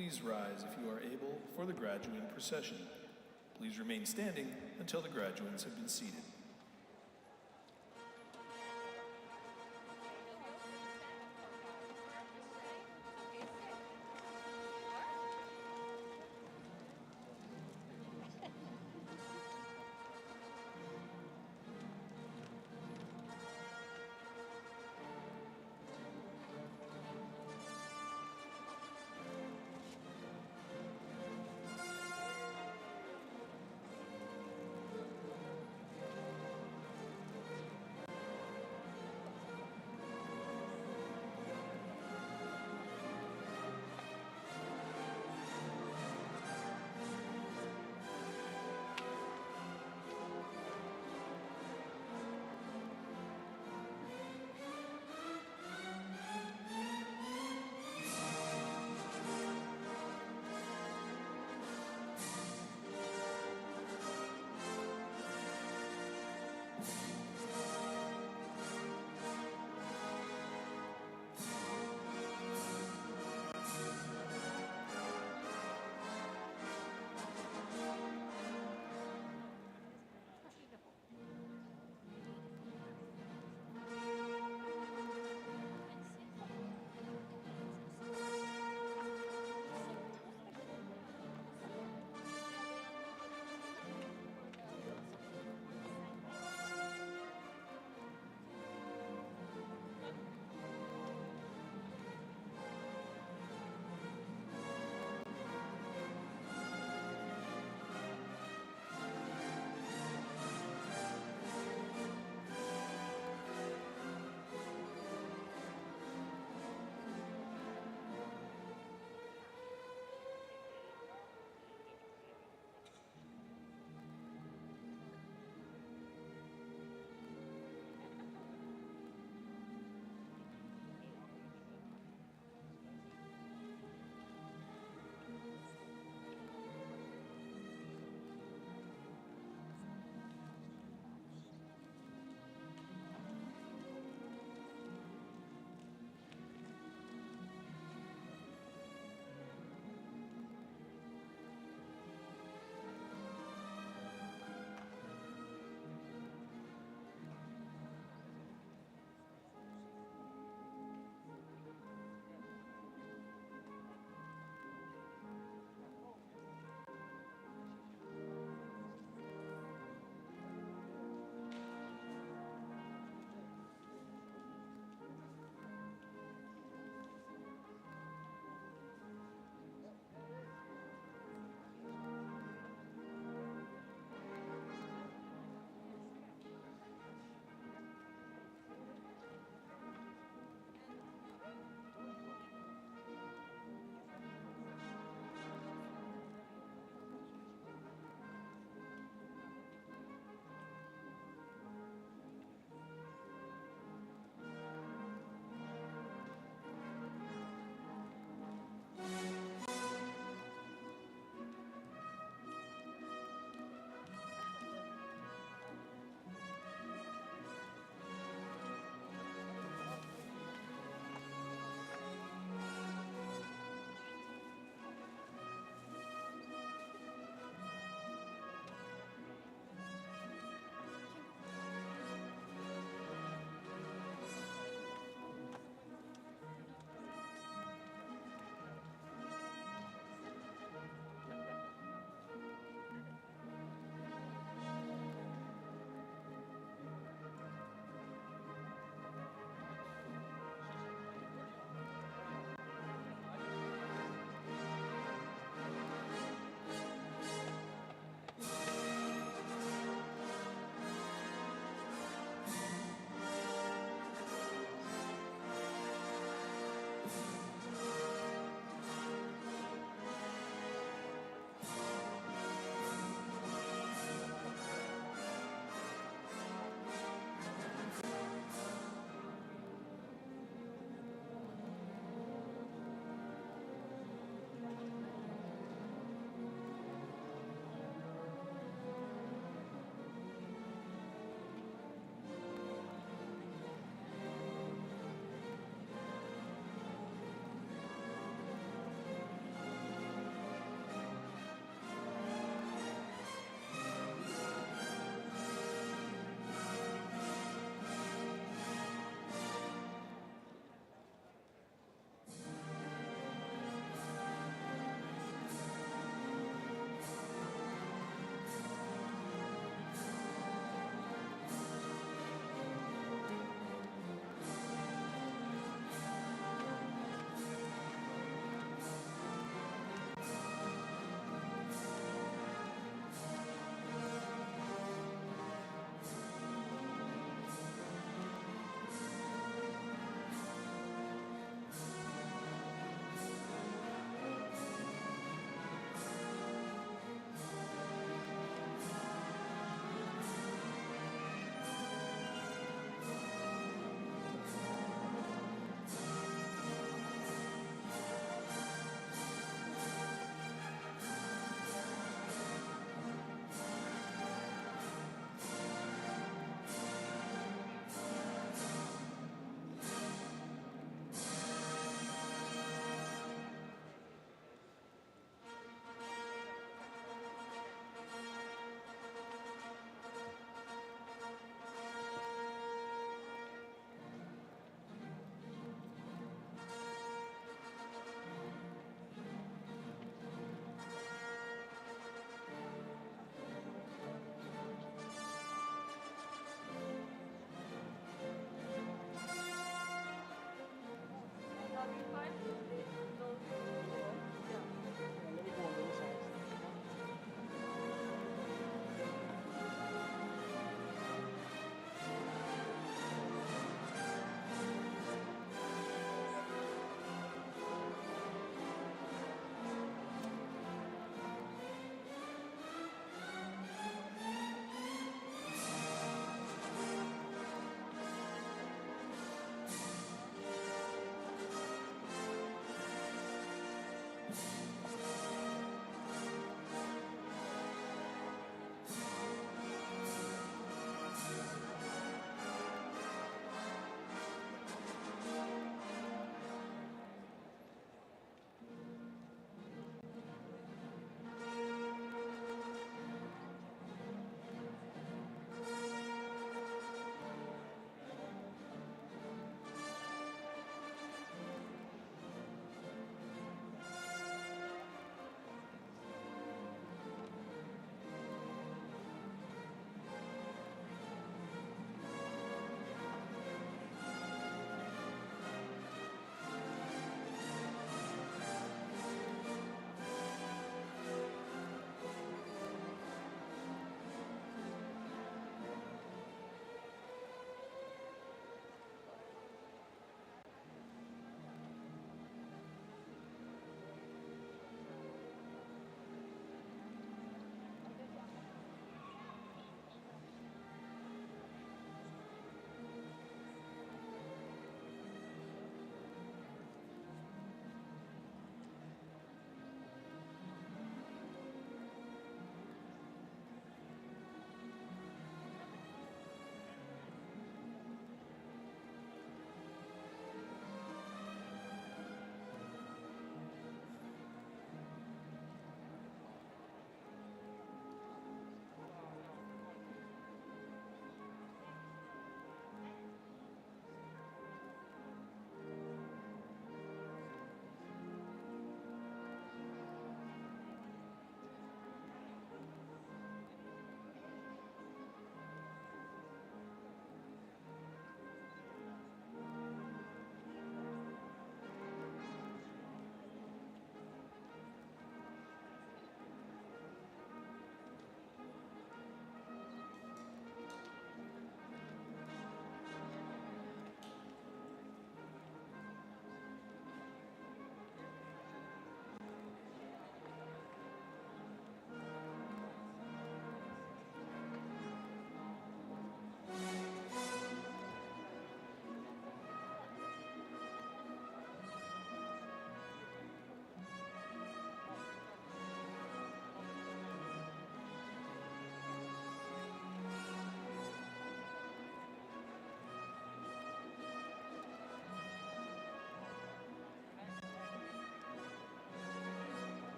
Please rise if you are able for the graduating procession. Please remain standing until the graduates have been seated.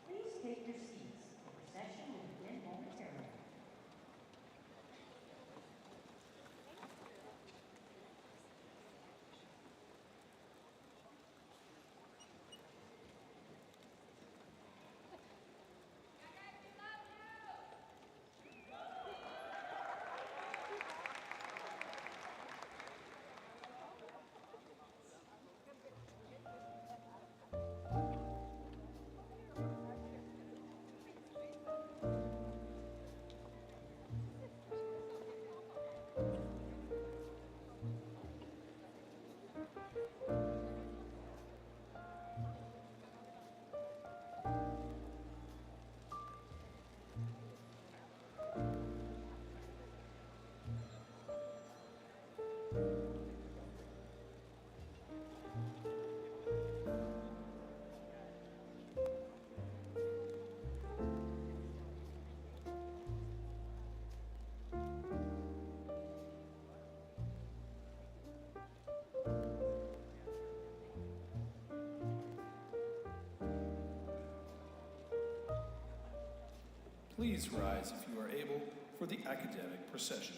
Please take your seats. The procession will begin momentarily. Please rise if you are able for the academic procession.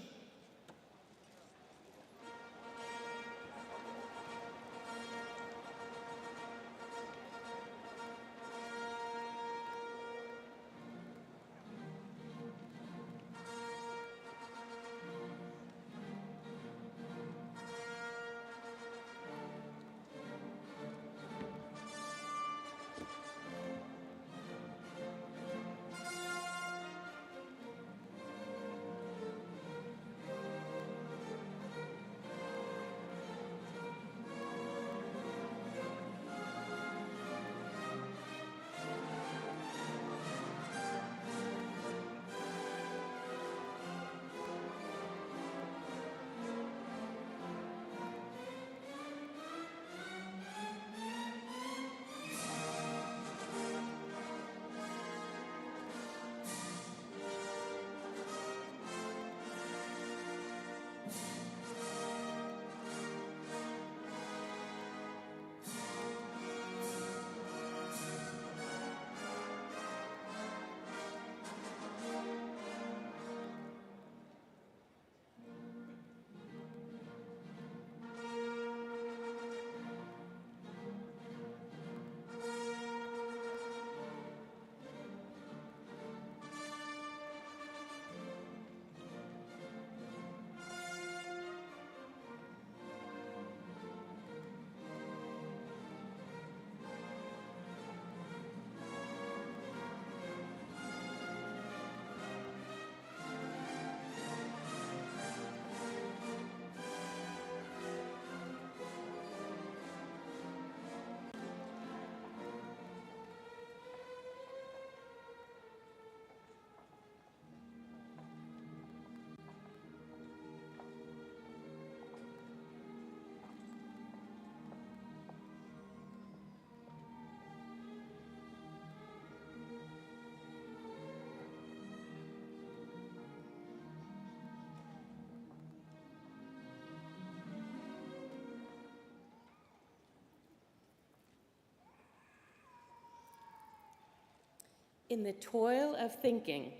In the toil of thinking,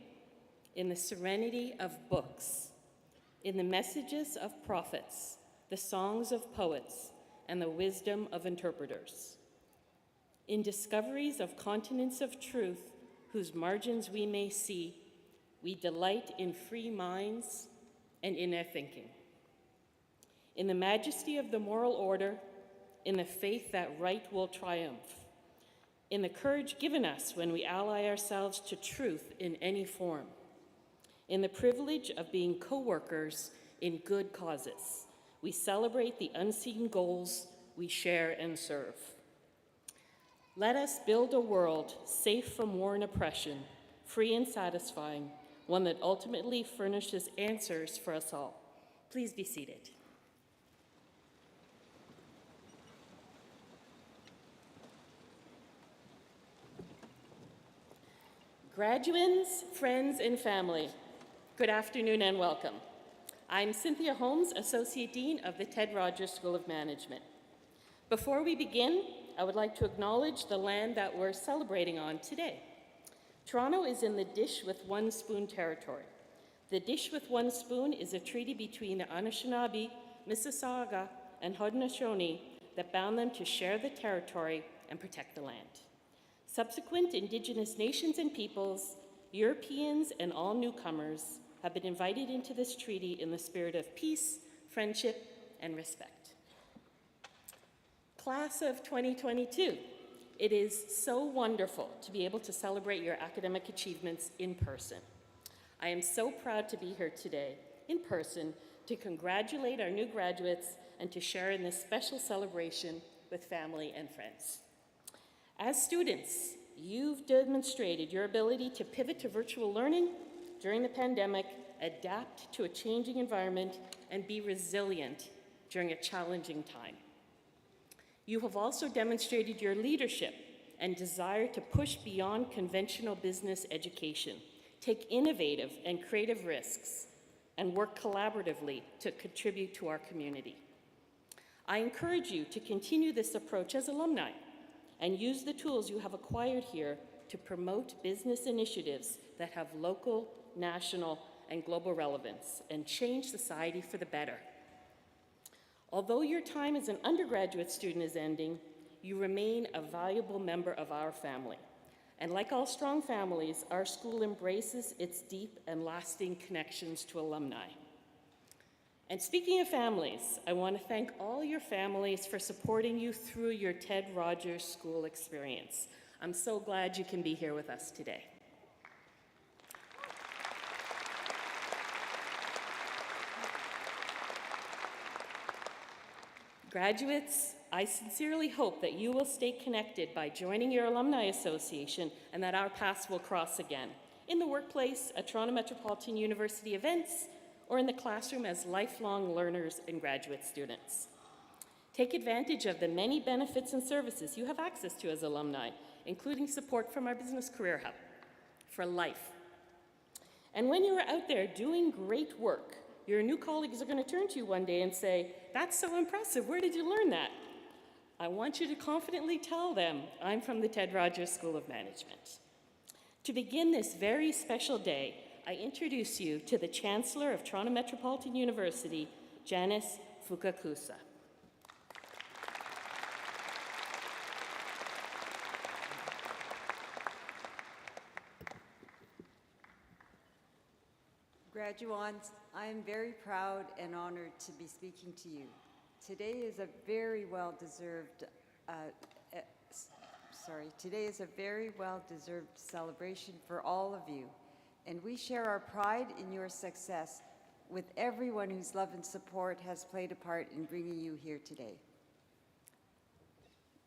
in the serenity of books, in the messages of prophets, the songs of poets, and the wisdom of interpreters, in discoveries of continents of truth whose margins we may see, we delight in free minds and in their thinking. In the majesty of the moral order, in the faith that right will triumph, in the courage given us when we ally ourselves to truth in any form, in the privilege of being co-workers in good causes, We celebrate the unseen goals we share and serve. Let us build a world safe from war and oppression, free and satisfying, one that ultimately furnishes answers for us all. Please be seated. Graduands, friends, and family, good afternoon and welcome. I'm Cynthia Holmes, Associate Dean of the Ted Rogers School of Management. Before we begin, I would like to acknowledge the land that we're celebrating on today. Toronto is in the Dish with One Spoon territory. The Dish with One Spoon is a treaty between the Anishinaabe, Mississauga, and Haudenosaunee that bound them to share the territory and protect the land. Subsequent Indigenous nations and peoples, Europeans, and all newcomers have been invited into this treaty in the spirit of peace, friendship, and respect. Class of 2022, it is so wonderful to be able to celebrate your academic achievements in person. I am so proud to be here today, in person, to congratulate our new graduates and to share in this special celebration with family and friends. As students, you've demonstrated your ability to pivot to virtual learning during the pandemic, adapt to a changing environment, and be resilient during a challenging time. You have also demonstrated your leadership and desire to push beyond conventional business education, take innovative and creative risks, and work collaboratively to contribute to our community. I encourage you to continue this approach as alumni and use the tools you have acquired here to promote business initiatives that have local, national, and global relevance and change society for the better. Although your time as an undergraduate student is ending, you remain a valuable member of our family. And like all strong families, our school embraces its deep and lasting connections to alumni. And speaking of families, I want to thank all your families for supporting you through your Ted Rogers School experience. I'm so glad you can be here with us today. Graduates, I sincerely hope that you will stay connected by joining your alumni association and that our paths will cross again, in the workplace, at Toronto Metropolitan University events, or in the classroom as lifelong learners and graduate students. Take advantage of the many benefits and services you have access to as alumni, including support from our Business Career Hub for life. And when you're out there doing great work, your new colleagues are going to turn to you one day and say, "That's so impressive, where did you learn that?" I want you to confidently tell them, "I'm from the Ted Rogers School of Management." To begin this very special day, I introduce you to the Chancellor of Toronto Metropolitan University, Janice Fukakusa. Graduands, I am very proud and honored to be speaking to you. Today is a very well-deserved celebration for all of you, and we share our pride in your success with everyone whose love and support has played a part in bringing you here today.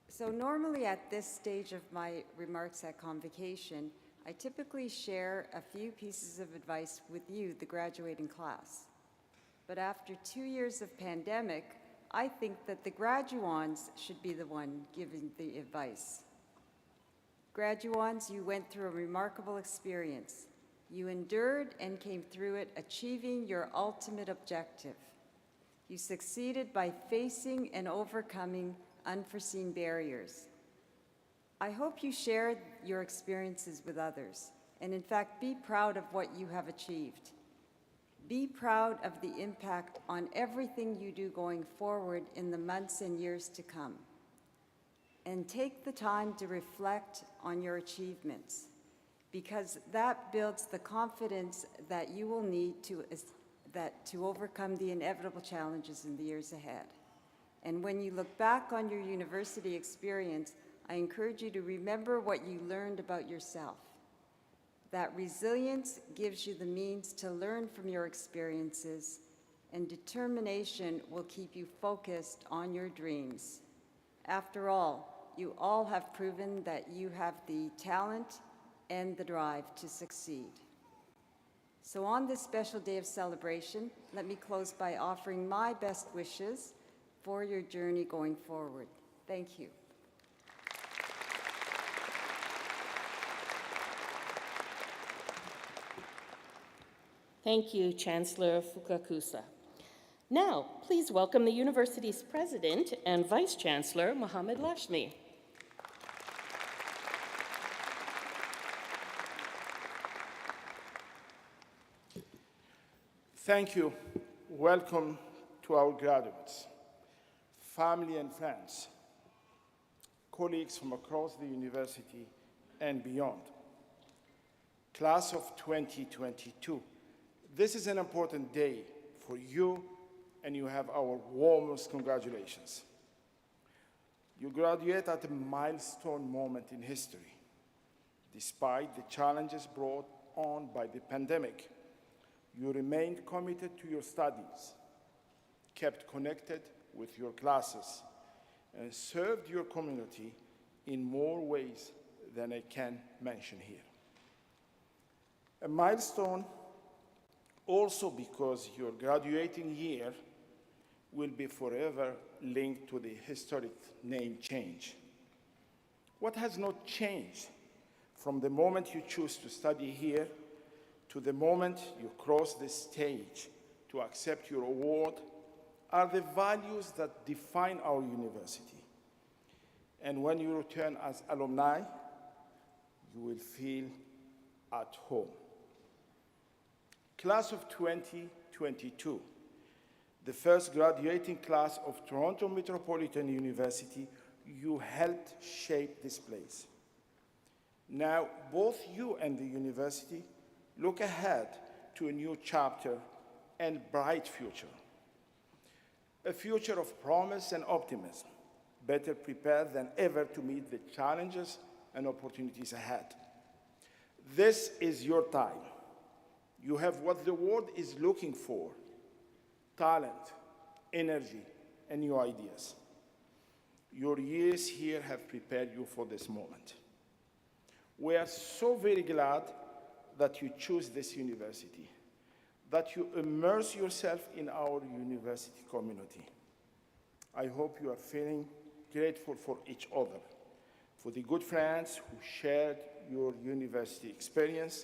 So normally at this stage of my remarks at Convocation, I typically share a few pieces of advice with you, the graduating class. But after 2 years of pandemic, I think that the graduands should be the one giving the advice. Graduands, you went through a remarkable experience. You endured and came through it, achieving your ultimate objective. You succeeded by facing and overcoming unforeseen barriers. I hope you share your experiences with others, and in fact, be proud of what you have achieved. Be proud of the impact on everything you do going forward in the months and years to come. And take the time to reflect on your achievements, because that builds the confidence that you will need to overcome the inevitable challenges in the years ahead. And when you look back on your university experience, I encourage you to remember what you learned about yourself. That resilience gives you the means to learn from your experiences and determination will keep you focused on your dreams. After all, you all have proven that you have the talent and the drive to succeed. So on this special day of celebration, let me close by offering my best wishes for your journey going forward. Thank you. Thank you, Chancellor Fukakusa. Now, please welcome the university's president and vice chancellor, Mohammed Lashmi. Thank you. Welcome to our graduates, family and friends, colleagues from across the university and beyond. Class of 2022, this is an important day for you, and you have our warmest congratulations. You graduate at a milestone moment in history. Despite the challenges brought on by the pandemic, you remained committed to your studies, kept connected with your classes, and served your community in more ways than I can mention here. A milestone also because your graduating year will be forever linked to the historic name change. What has not changed from the moment you choose to study here to the moment you cross the stage to accept your award are the values that define our university. And when you return as alumni, you will feel at home. Class of 2022, the first graduating class of Toronto Metropolitan University, you helped shape this place. Now, both you and the university look ahead to a new chapter and bright future. A future of promise and optimism, better prepared than ever to meet the challenges and opportunities ahead. This is your time. You have what the world is looking for: talent, energy, and new ideas. Your years here have prepared you for this moment. We are so very glad that you choose this university, that you immerse yourself in our university community. I hope you are feeling grateful for each other, for the good friends who shared your university experience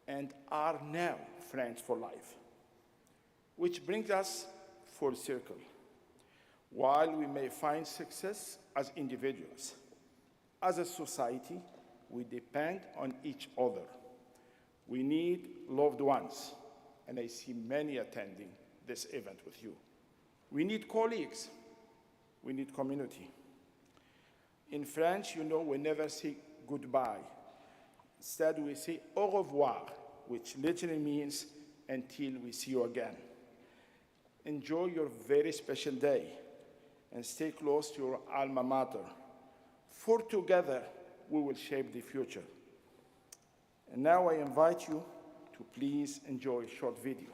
and are now friends for life. Which brings us full circle. While we may find success as individuals, as a society, we depend on each other. We need loved ones, and I see many attending this event with you. We need colleagues. We need community. In French, you know, we never say goodbye. Instead, we say au revoir, which literally means until we see you again. Enjoy your very special day and stay close to your alma mater, for together we will shape the future. And now I invite you to please enjoy a short video.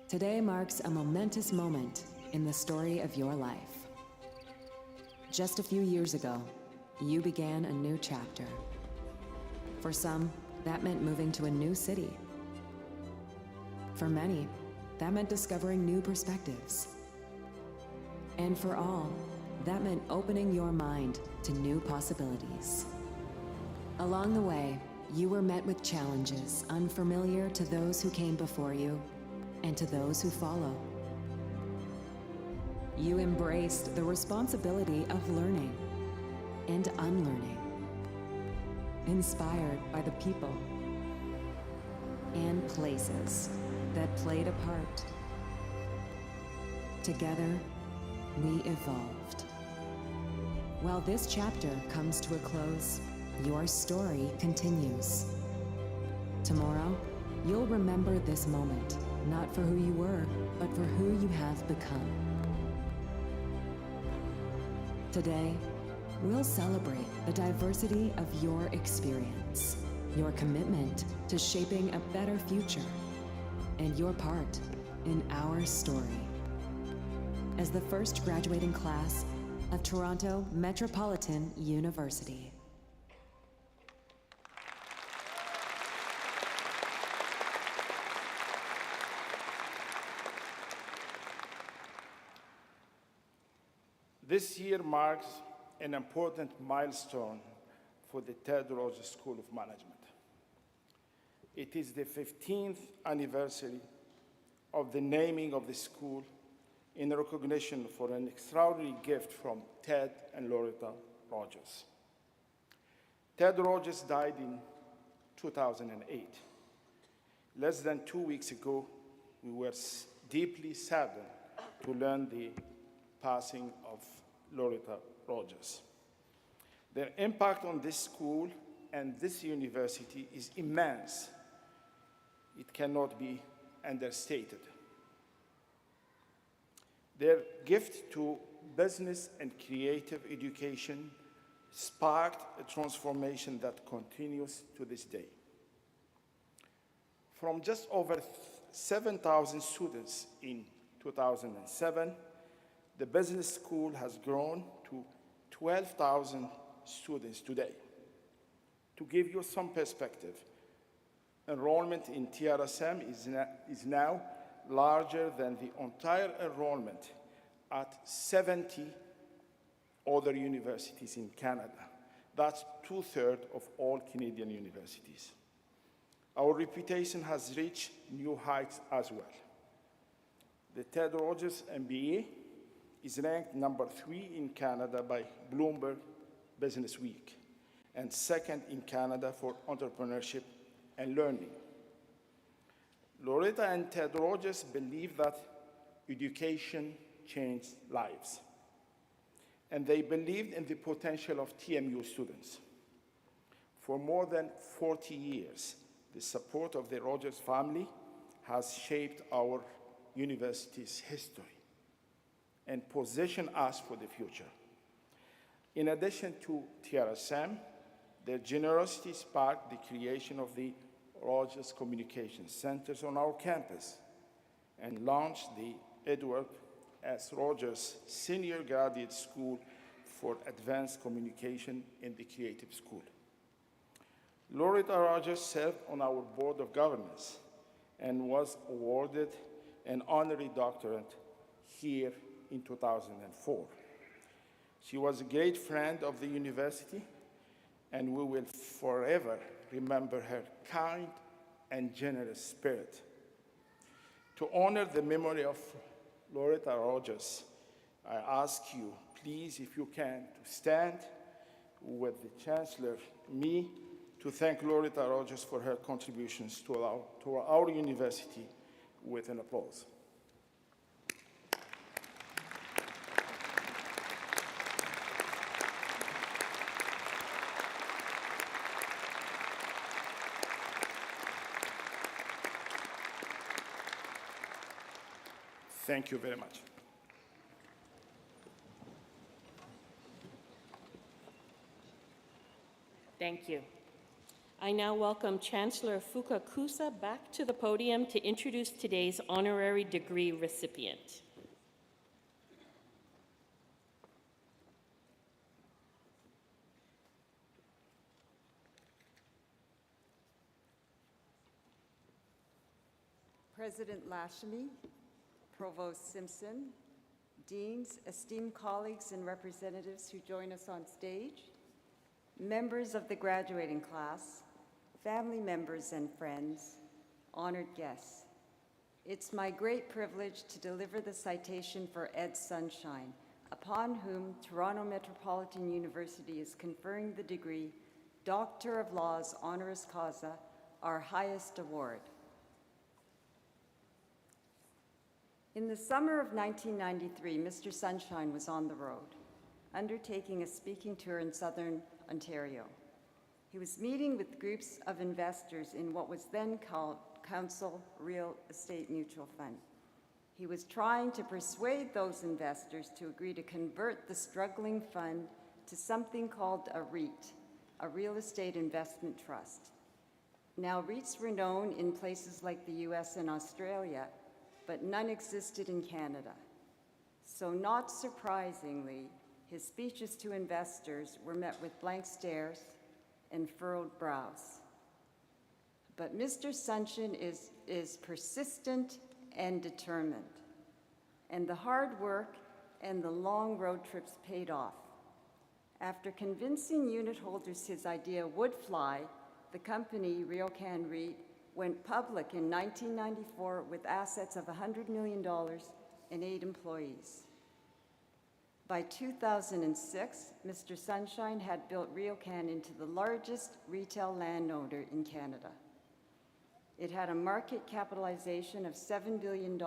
Today marks a momentous moment in the story of your life. Just a few years ago, you began a new chapter. For some, that meant moving to a new city. For many, that meant discovering new perspectives. And for all, that meant opening your mind to new possibilities. Along the way, you were met with challenges unfamiliar to those who came before you and to those who follow. You embraced the responsibility of learning and unlearning, inspired by the people and places that played a part. Together, we evolved. While this chapter comes to a close, your story continues. Tomorrow, you'll remember this moment, not for who you were, but for who you have become. Today, we'll celebrate the diversity of your experience, your commitment to shaping a better future, and your part in our story. As the first graduating class of Toronto Metropolitan University. This year marks an important milestone for the Ted Rogers School of Management. It is the 15th anniversary of the naming of the school in recognition for an extraordinary gift from Ted and Loretta Rogers. Ted Rogers died in 2008. Less than 2 weeks ago, we were deeply saddened to learn the passing of Loretta Rogers. Their impact on this school and this university is immense. It cannot be understated. Their gift to business and creative education sparked a transformation that continues to this day. From just over 7,000 students in 2007, the business school has grown to 12,000 students today. To give you some perspective, enrollment in TRSM is now larger than the entire enrollment at 70 other universities in Canada. That's 2/3 of all Canadian universities. Our reputation has reached new heights as well. The Ted Rogers MBA is ranked number 3 in Canada by Bloomberg Business Week and 2nd in Canada for entrepreneurship and learning. Loretta and Ted Rogers believe that education changed lives, and they believed in the potential of TMU students. For more than 40 years, the support of the Rogers family has shaped our university's history and positioned us for the future. In addition to TRSM, their generosity sparked the creation of the Rogers Communication Centers on our campus and launched the Edward S. Rogers Senior Graduate School for Advanced Communication in the Creative School. Loretta Rogers served on our Board of Governors and was awarded an honorary doctorate here in 2004. She was a great friend of the university, and we will forever remember her kind and generous spirit. To honor the memory of Loretta Rogers, I ask you, please, if you can, to stand with the Chancellor, me, to thank Loretta Rogers for her contributions to our university with an applause. Thank you very much. Thank you. I now welcome Chancellor Fukakusa back to the podium to introduce today's honorary degree recipient. President Lashmi, Provost Simpson, deans, esteemed colleagues and representatives who join us on stage, members of the graduating class, family members and friends, honored guests. It's my great privilege to deliver the citation for Ed Sunshine, upon whom Toronto Metropolitan University is conferring the degree Doctor of Laws honoris causa, our highest award. In the summer of 1993, Mr. Sunshine was on the road, undertaking a speaking tour in southern Ontario. He was meeting with groups of investors in what was then called Council Real Estate Mutual Fund. He was trying to persuade those investors to agree to convert the struggling fund to something called a REIT, a real estate investment trust. Now, REITs were known in places like the US and Australia, but none existed in Canada. So not surprisingly, his speeches to investors were met with blank stares and furrowed brows. But Mr. Sunshine is persistent and determined. And the hard work and the long road trips paid off. After convincing unit holders his idea would fly, the company, RioCan REIT, went public in 1994 with assets of $100 million and 8 employees. By 2006, Mr. Sunshine had built RioCan into the largest retail landowner in Canada. It had a market capitalization of $7 billion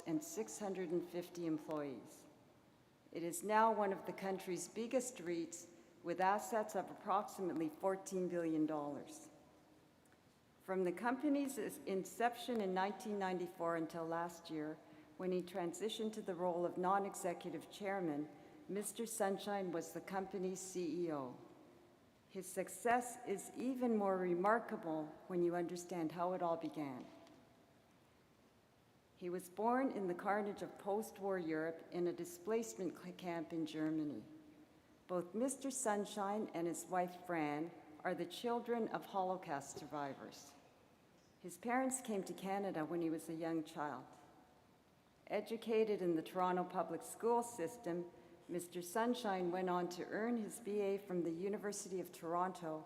and 650 employees. It is now one of the country's biggest REITs with assets of approximately $14 billion. From the company's inception in 1994 until last year, when he transitioned to the role of non-executive chairman, Mr. Sunshine was the company's CEO. His success is even more remarkable when you understand how it all began. He was born in the carnage of post-war Europe in a displacement camp in Germany. Both Mr. Sunshine and his wife, Fran, are the children of Holocaust survivors. His parents came to Canada when he was a young child. Educated in the Toronto public school system, Mr. Sunshine went on to earn his BA from the University of Toronto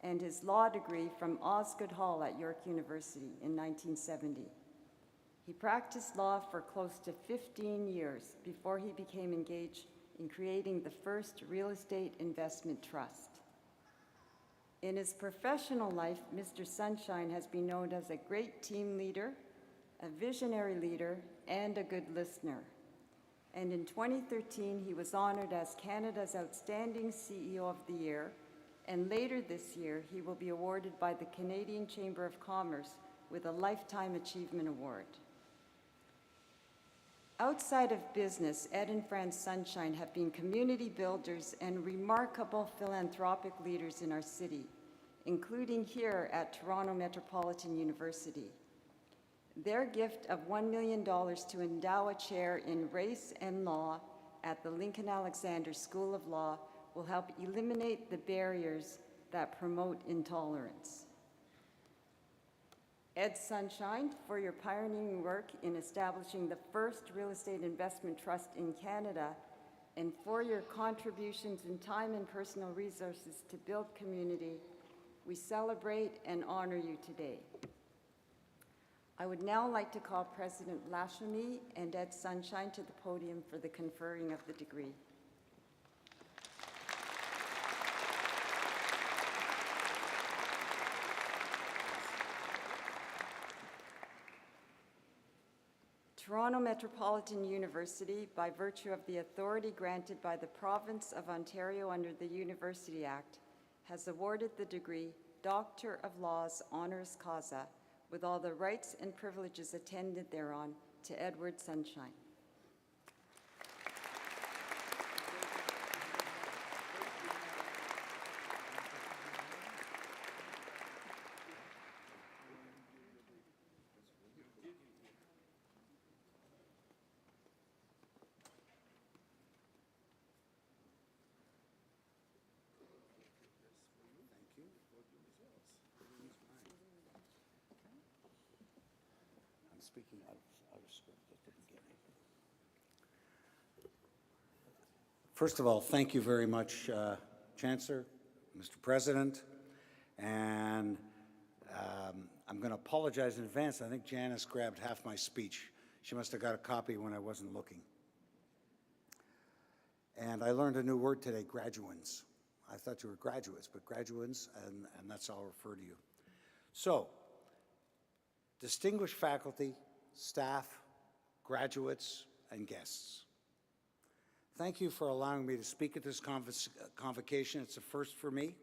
and his law degree from Osgoode Hall at York University in 1970. He practiced law for close to 15 years before he became engaged in creating the first real estate investment trust. In his professional life, Mr. Sunshine has been known as a great team leader, a visionary leader, and a good listener. And in 2013, he was honored as Canada's Outstanding CEO of the Year, and later this year, he will be awarded by the Canadian Chamber of Commerce with a Lifetime Achievement Award. Outside of business, Ed and Fran Sunshine have been community builders and remarkable philanthropic leaders in our city, including here at Toronto Metropolitan University. Their gift of $1 million to endow a chair in race and law at the Lincoln Alexander School of Law will help eliminate the barriers that promote intolerance. Ed Sunshine, for your pioneering work in establishing the first real estate investment trust in Canada, and for your contributions in time and personal resources to build community, we celebrate and honor you today. I would now like to call President Lachemy and Ed Sunshine to the podium for the conferring of the degree. Toronto Metropolitan University, by virtue of the authority granted by the Province of Ontario under the University Act, has awarded the degree Doctor of Laws honoris causa with all the rights and privileges attended thereon to Edward Sunshine. Speaking out of script at the beginning. First of all, thank you very much, Chancellor, Mr. President, and I'm going to apologize in advance. I think Janice grabbed half my speech. She must have got a copy when I wasn't looking. And I learned a new word today, graduands. I thought you were graduates, but graduands, and that's how I'll refer to you. So, distinguished faculty, staff, graduates, and guests. Thank you for allowing me to speak at this convocation. It's a first for me.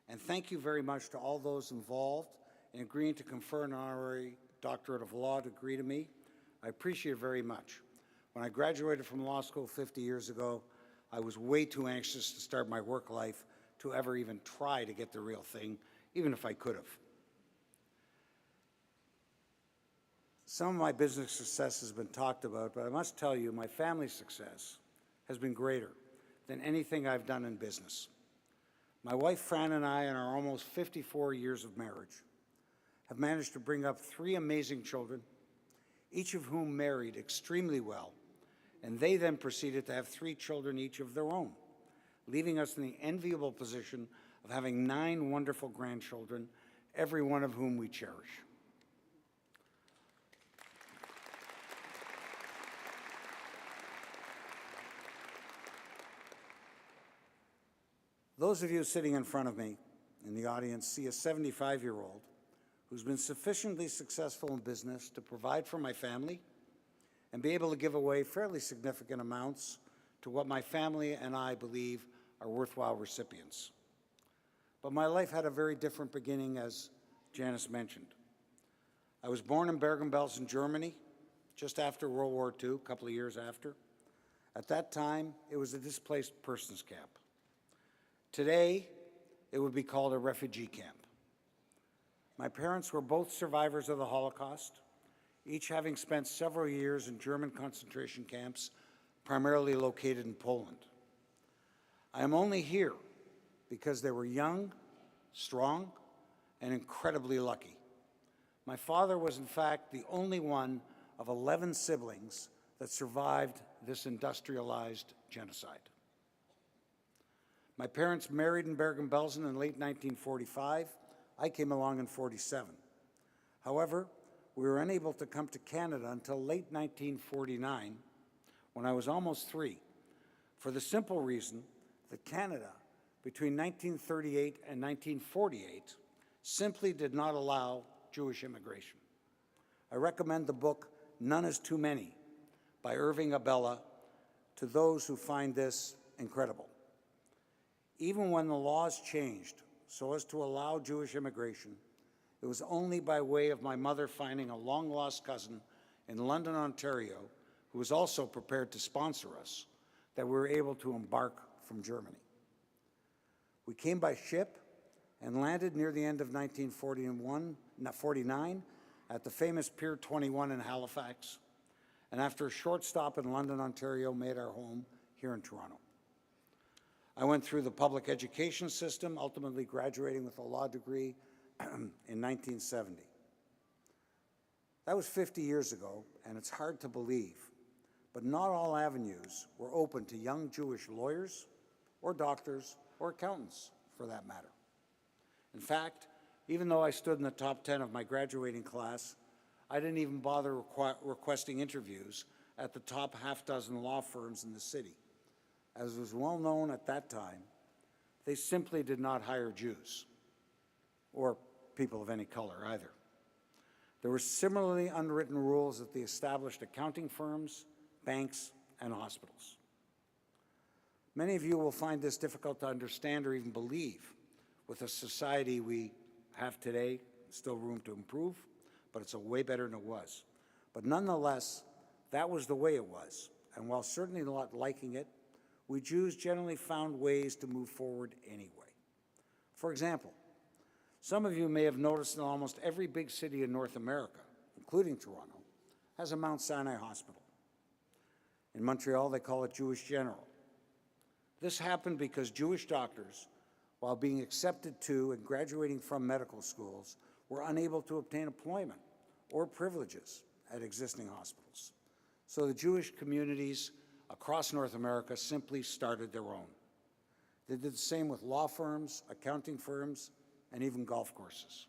And thank you very much to all those involved in agreeing to confer an honorary doctorate of law degree to me I appreciate it very much. When I graduated from law school 50 years ago, I was way too anxious to start my work life to ever even try to get the real thing, even if I could have. Some of my business success has been talked about, but I must tell you my family's success has been greater than anything I've done in business. My wife Fran and I, in our almost 54 years of marriage, have managed to bring up 3 amazing children, each of whom married extremely well, and they then proceeded to have 3 children each of their own, leaving us in the enviable position of having 9 wonderful grandchildren, every one of whom we cherish. Those of you sitting in front of me in the audience see a 75-year-old who's been sufficiently successful in business to provide for my family and be able to give away fairly significant amounts to what my family and I believe are worthwhile recipients. But my life had a very different beginning, as Janice mentioned. I was born in Bergen-Belsen, Germany, just after World War II, a couple of years after. At that time, it was a displaced persons camp. Today, it would be called a refugee camp. My parents were both survivors of the Holocaust, each having spent several years in German concentration camps, primarily located in Poland. I am only here because they were young, strong, and incredibly lucky. My father was, in fact, the only one of 11 siblings that survived this industrialized genocide. My parents married in Bergen-Belsen in late 1945. I came along in 47. However, we were unable to come to Canada until late 1949, when I was almost 3, for the simple reason that Canada, between 1938 and 1948, simply did not allow Jewish immigration. I recommend the book None is Too Many by Irving Abella to those who find this incredible. Even when the laws changed so as to allow Jewish immigration, it was only by way of my mother finding a long-lost cousin in London, Ontario, who was also prepared to sponsor us, that we were able to embark from Germany. We came by ship and landed near the end of 1949 at the famous Pier 21 in Halifax, and after a short stop in London, Ontario, made our home here in Toronto. I went through the public education system, ultimately graduating with a law degree in 1970. That was 50 years ago, and it's hard to believe, but not all avenues were open to young Jewish lawyers or doctors or accountants, for that matter. In fact, even though I stood in the top 10 of my graduating class, I didn't even bother requesting interviews at the top half-dozen law firms in the city. As was well known at that time, they simply did not hire Jews, or people of any color either. There were similarly unwritten rules at the established accounting firms, banks, and hospitals. Many of you will find this difficult to understand or even believe. With the society we have today, still room to improve, but it's a way better than it was. But nonetheless, that was the way it was. And while certainly not liking it, we Jews generally found ways to move forward anyway. For example, some of you may have noticed that almost every big city in North America, including Toronto, has a Mount Sinai hospital. In Montreal, they call it Jewish General. This happened because Jewish doctors, while being accepted to and graduating from medical schools, were unable to obtain employment or privileges at existing hospitals. So the Jewish communities across North America simply started their own. They did the same with law firms, accounting firms, and even golf courses.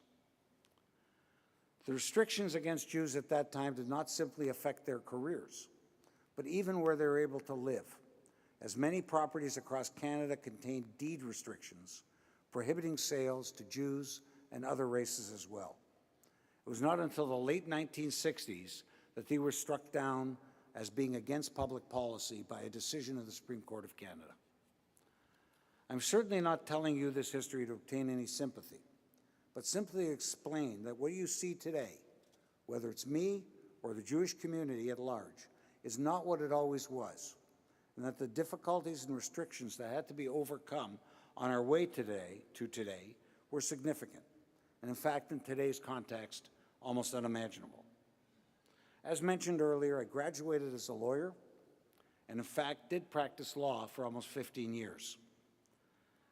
The restrictions against Jews at that time did not simply affect their careers, but even where they were able to live, as many properties across Canada contained deed restrictions prohibiting sales to Jews and other races as well. It was not until the late 1960s that they were struck down as being against public policy by a decision of the Supreme Court of Canada. I'm certainly not telling you this history to obtain any sympathy, but simply explain that what you see today, whether it's me or the Jewish community at large is not what it always was, and that the difficulties and restrictions that had to be overcome on our way to today were significant, and in fact, in today's context, almost unimaginable. As mentioned earlier, I graduated as a lawyer, and in fact, did practice law for almost 15 years.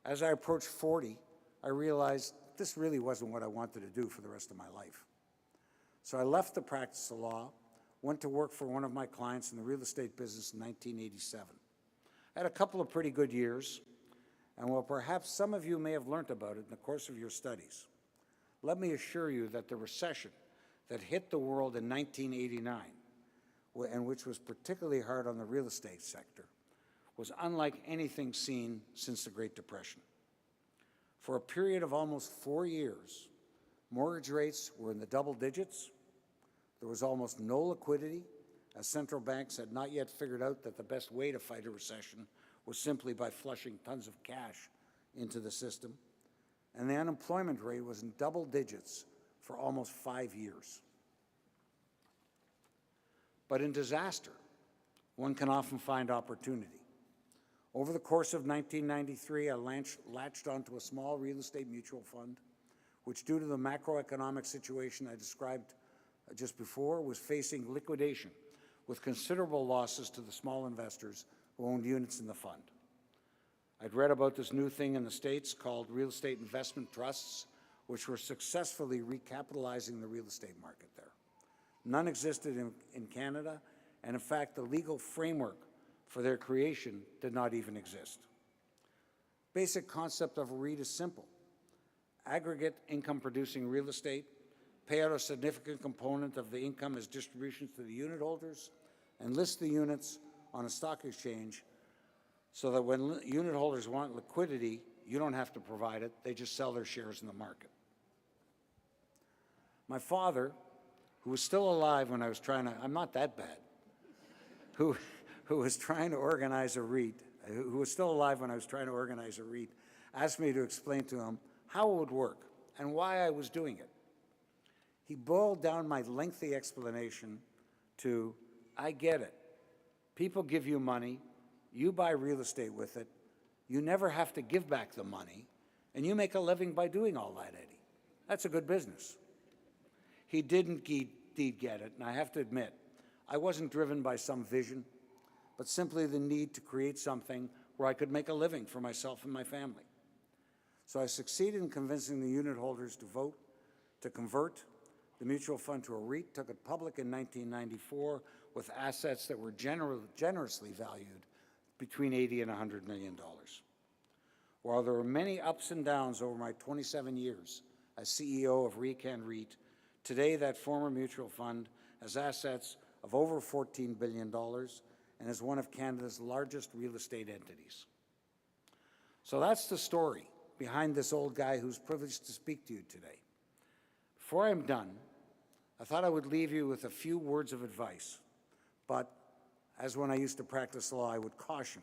As I approached 40, I realized this really wasn't what I wanted to do for the rest of my life. So I left the practice of law, went to work for one of my clients in the real estate business in 1987. I had a couple of pretty good years, and while perhaps some of you may have learned about it in the course of your studies, let me assure you that the recession that hit the world in 1989, and which was particularly hard on the real estate sector, was unlike anything seen since the Great Depression. For a period of almost 4 years, mortgage rates were in the double digits. There was almost no liquidity, as central banks had not yet figured out that the best way to fight a recession was simply by flushing tons of cash into the system. And the unemployment rate was in double digits for almost 5 years. But in disaster, one can often find opportunity. Over the course of 1993, I latched onto a small real estate mutual fund, which, due to the macroeconomic situation I described just before, was facing liquidation with considerable losses to the small investors who owned units in the fund. I'd read about this new thing in the States called real estate investment trusts, which were successfully recapitalizing the real estate market there. None existed in Canada, and in fact, the legal framework for their creation did not even exist. Basic concept of a REIT is simple. Aggregate income-producing real estate, pay out a significant component of the income as distributions to the unit holders, and list the units on a stock exchange so that when unit holders want liquidity, you don't have to provide it, they just sell their shares in the market. My father, who was still alive when I was trying to, I'm not that bad, who was trying to organize a REIT, who was still alive when I was trying to organize a REIT, asked me to explain to him how it would work and why I was doing it. He boiled down my lengthy explanation to, I get it. People give you money, you buy real estate with it, you never have to give back the money, and you make a living by doing all that, Eddie. That's a good business. He didn't indeed get it, and I have to admit, I wasn't driven by some vision, but simply the need to create something where I could make a living for myself and my family. So I succeeded in convincing the unit holders to vote to convert the mutual fund to a REIT, took it public in 1994 with assets that were generously valued between $80 and $100 million. While there were many ups and downs over my 27 years as CEO of RECAN REIT, today that former mutual fund has assets of over $14 billion and is one of Canada's largest real estate entities. So that's the story behind this old guy who's privileged to speak to you today. Before I'm done, I thought I would leave you with a few words of advice, but as when I used to practice law, I would caution,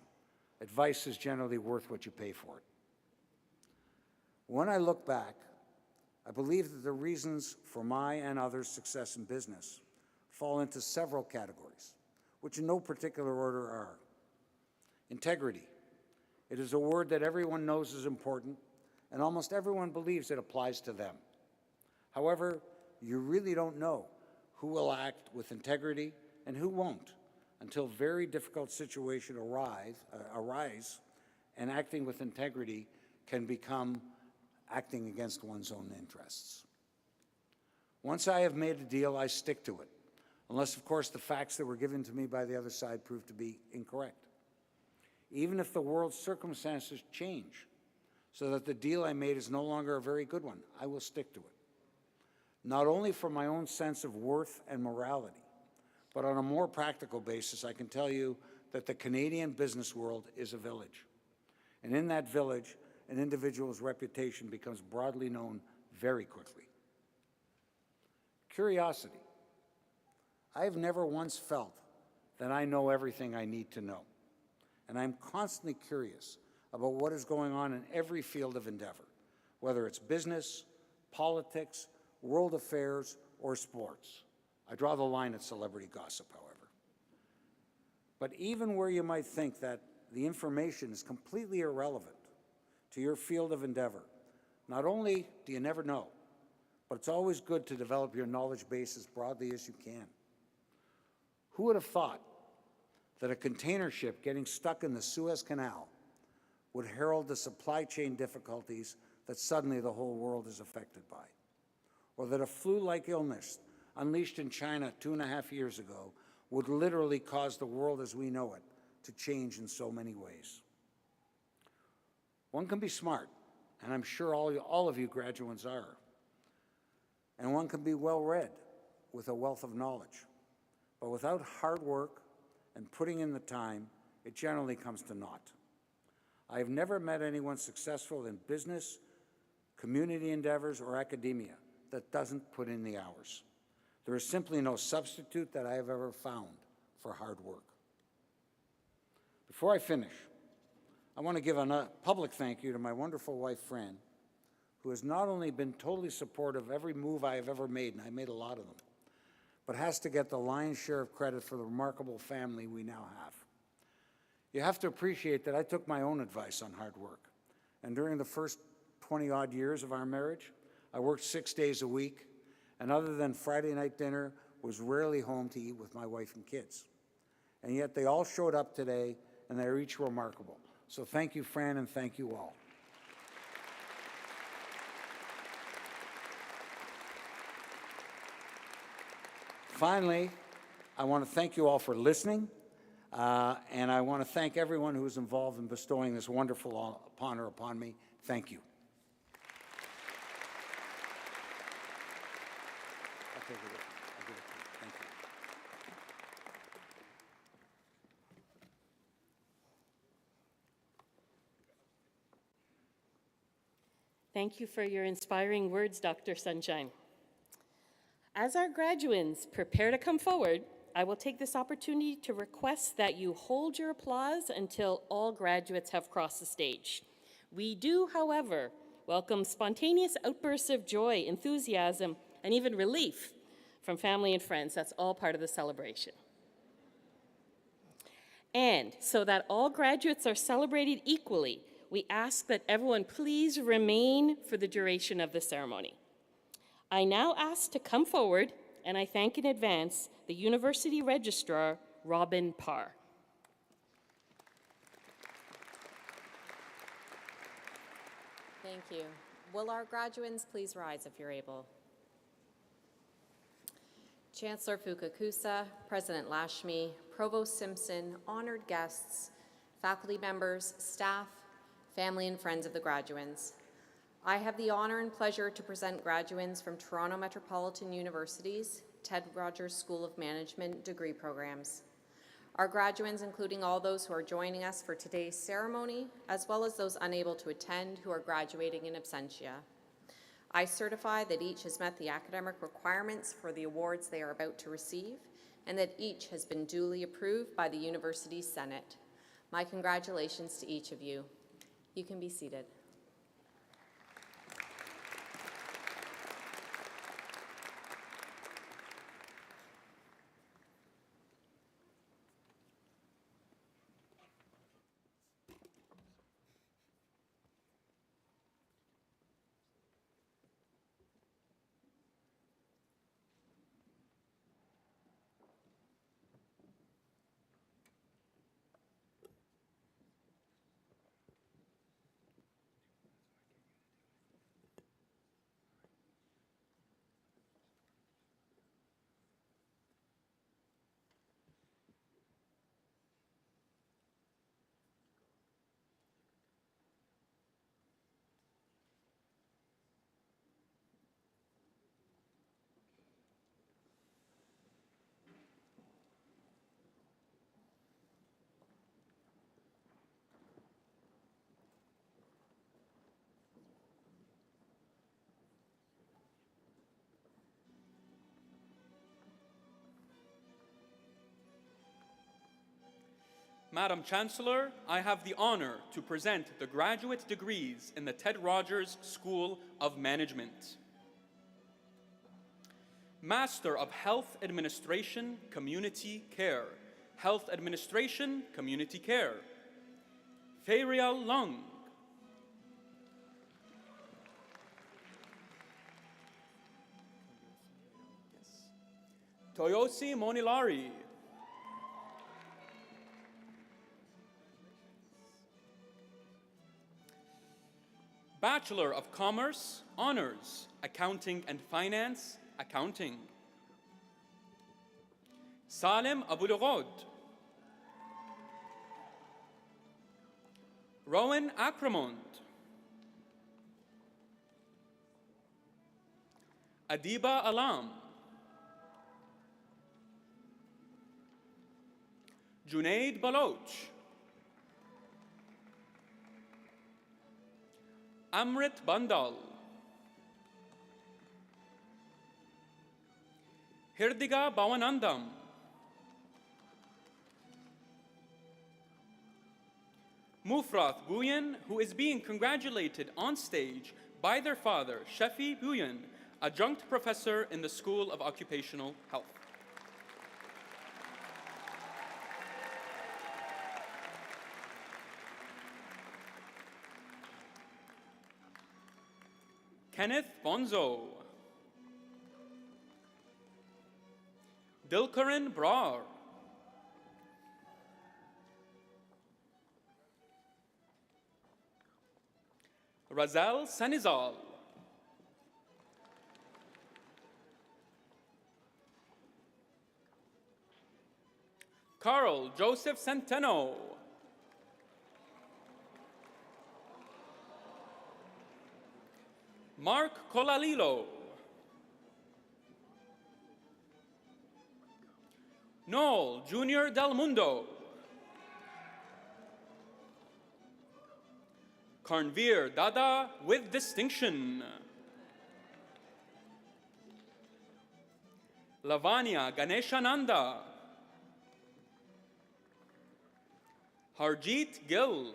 advice is generally worth what you pay for it. When I look back, I believe that the reasons for my and others' success in business fall into several categories, which in no particular order are. Integrity. It is a word that everyone knows is important, and almost everyone believes it applies to them. However, you really don't know who will act with integrity and who won't until very difficult situations arise, and acting with integrity can become acting against one's own interests. Once I have made a deal, I stick to it, unless, of course, the facts that were given to me by the other side prove to be incorrect. Even if the world's circumstances change so that the deal I made is no longer a very good one, I will stick to it. Not only for my own sense of worth and morality, but on a more practical basis, I can tell you that the Canadian business world is a village. And in that village, an individual's reputation becomes broadly known very quickly. Curiosity. I have never once felt that I know everything I need to know. And I'm constantly curious about what is going on in every field of endeavor, whether it's business, politics, world affairs, or sports. I draw the line at celebrity gossip, however. But even where you might think that the information is completely irrelevant to your field of endeavor, not only do you never know, but it's always good to develop your knowledge base as broadly as you can. Who would have thought that a container ship getting stuck in the Suez Canal would herald the supply chain difficulties that suddenly the whole world is affected by? Or that a flu-like illness unleashed in China 2.5 years ago would literally cause the world as we know it to change in so many ways. One can be smart, and I'm sure all of you graduates are. And one can be well-read with a wealth of knowledge. But without hard work and putting in the time, it generally comes to naught. I have never met anyone successful in business, community endeavors, or academia that doesn't put in the hours. There is simply no substitute that I have ever found for hard work. Before I finish, I want to give a public thank you to my wonderful wife, Fran, who has not only been totally supportive of every move I have ever made, and I made a lot of them, but has to get the lion's share of credit for the remarkable family we now have. You have to appreciate that I took my own advice on hard work, and during the first 20-odd years of our marriage, I worked 6 days a week, and other than Friday night dinner, was rarely home to eat with my wife and kids. And yet they all showed up today, and they're each remarkable. So thank you, Fran, and thank you all. Finally, I want to thank you all for listening, and I want to thank everyone who was involved in bestowing this wonderful honor upon me. Thank you. I'll take it. I'll give it to you. Thank you. Thank you for your inspiring words, Dr. Sunshine. As our graduands prepare to come forward, I will take this opportunity to request that you hold your applause until all graduates have crossed the stage. We do, however, welcome spontaneous outbursts of joy, enthusiasm, and even relief from family and friends. That's all part of the celebration. And so that all graduates are celebrated equally, we ask that everyone please remain for the duration of the ceremony. I now ask to come forward, and I thank in advance the University Registrar, Robin Parr. Thank you. Will our graduands please rise if you're able? Chancellor Fukakusa, President Lashmi, Provost Simpson, honored guests, faculty members, staff, family and friends of the graduands. I have the honor and pleasure to present graduands from Toronto Metropolitan University's Ted Rogers School of Management degree programs. Our graduands, including all those who are joining us for today's ceremony, as well as those unable to attend who are graduating in absentia. I certify that each has met the academic requirements for the awards they are about to receive, and that each has been duly approved by the University's Senate. My congratulations to each of you. You can be seated. Madam Chancellor, I have the honor to present the graduate degrees in the Ted Rogers School of Management. Master of Health Administration, Community Care. Health Administration, Community Care. Ferial Lung. Toyosi Monilari. Bachelor of Commerce, Honors, Accounting and Finance, Accounting. Salem Abulugod. Rowan Akramond. Adiba Alam. Junaid Baloch. Amrit Bandal. Hirdiga Bawanandam. Mufrath Buyan, who is being congratulated on stage by their father, Shafi Buyan, adjunct professor in the School of Occupational Health. Kenneth Bonzo. Dilkaran Brar. Razal Sanizal. Carl Joseph Centeno. Mark Colalilo. Noel Junior Del Mundo. Karnveer Dada with distinction. Lavanya Ganeshananda. Harjeet Gill.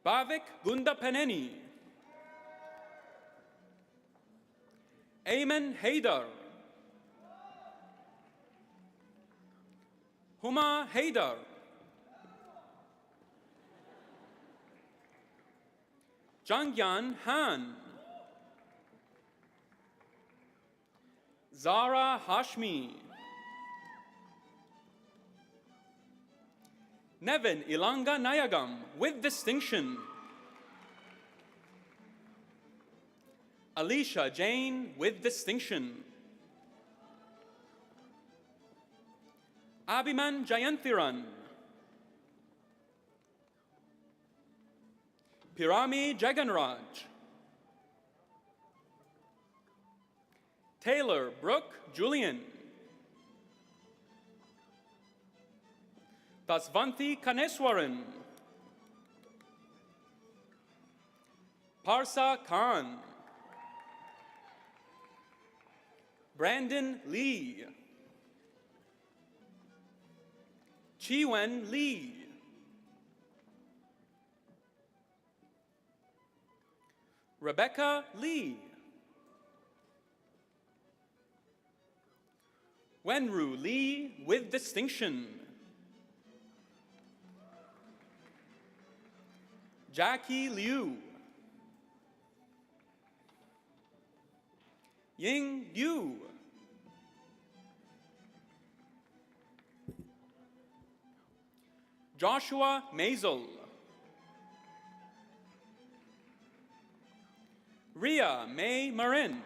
Bhavik Gundapaneni. Ayman Haidar. Huma Haidar. Jangyan Han. Zara Hashmi. Nevin Ilanga Nayagam with distinction. Alicia Jane with distinction. Abhiman Jayanthiran. Pirami Jaganraj. Taylor Brooke Julian. Tasvanti Kaneswaran. Parsa Khan. Brandon Lee. Chiwen Lee. Rebecca Lee. Wenru Lee with distinction. Jackie Liu. Ying Yu. Joshua Mazel. Ria May Marin.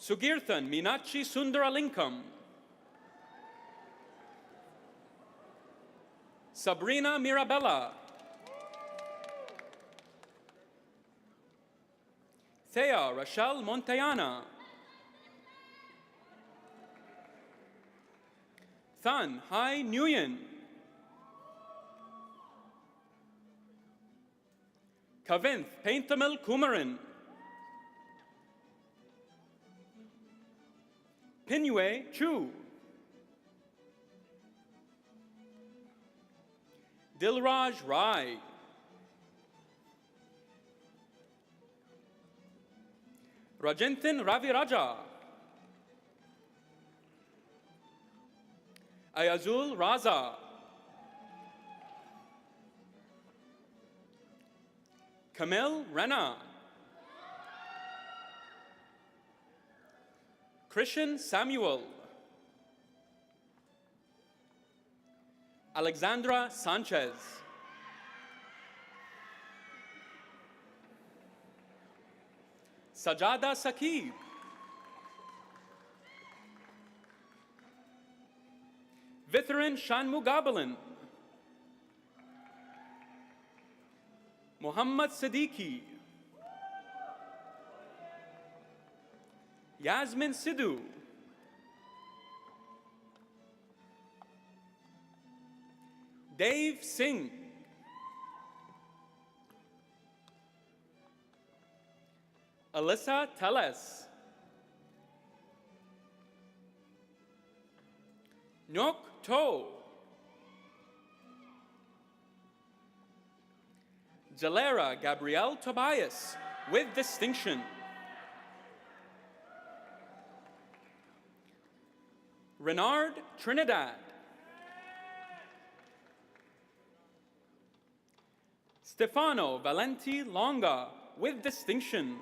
Sugirthan Minachi Sundaralinkam. Sabrina Mirabella. Thea Rachel Montayana. Than Hai Nguyen. Kavinth Paintamil Kumaran. Pinue Chu. Dilraj Rai. Rajinthan Raviraja. Ayazul Raza. Kamil Rana. Krishan Samuel. Alexandra Sanchez. Sajada Sakib. Vitharan Shanmugabalan. Muhammad Siddiqui. Yasmin Sidhu. Dave Singh. Alyssa Teles. Nok To. Jalera Gabrielle Tobias with distinction. Renard Trinidad. Stefano Valenti Longa with distinction.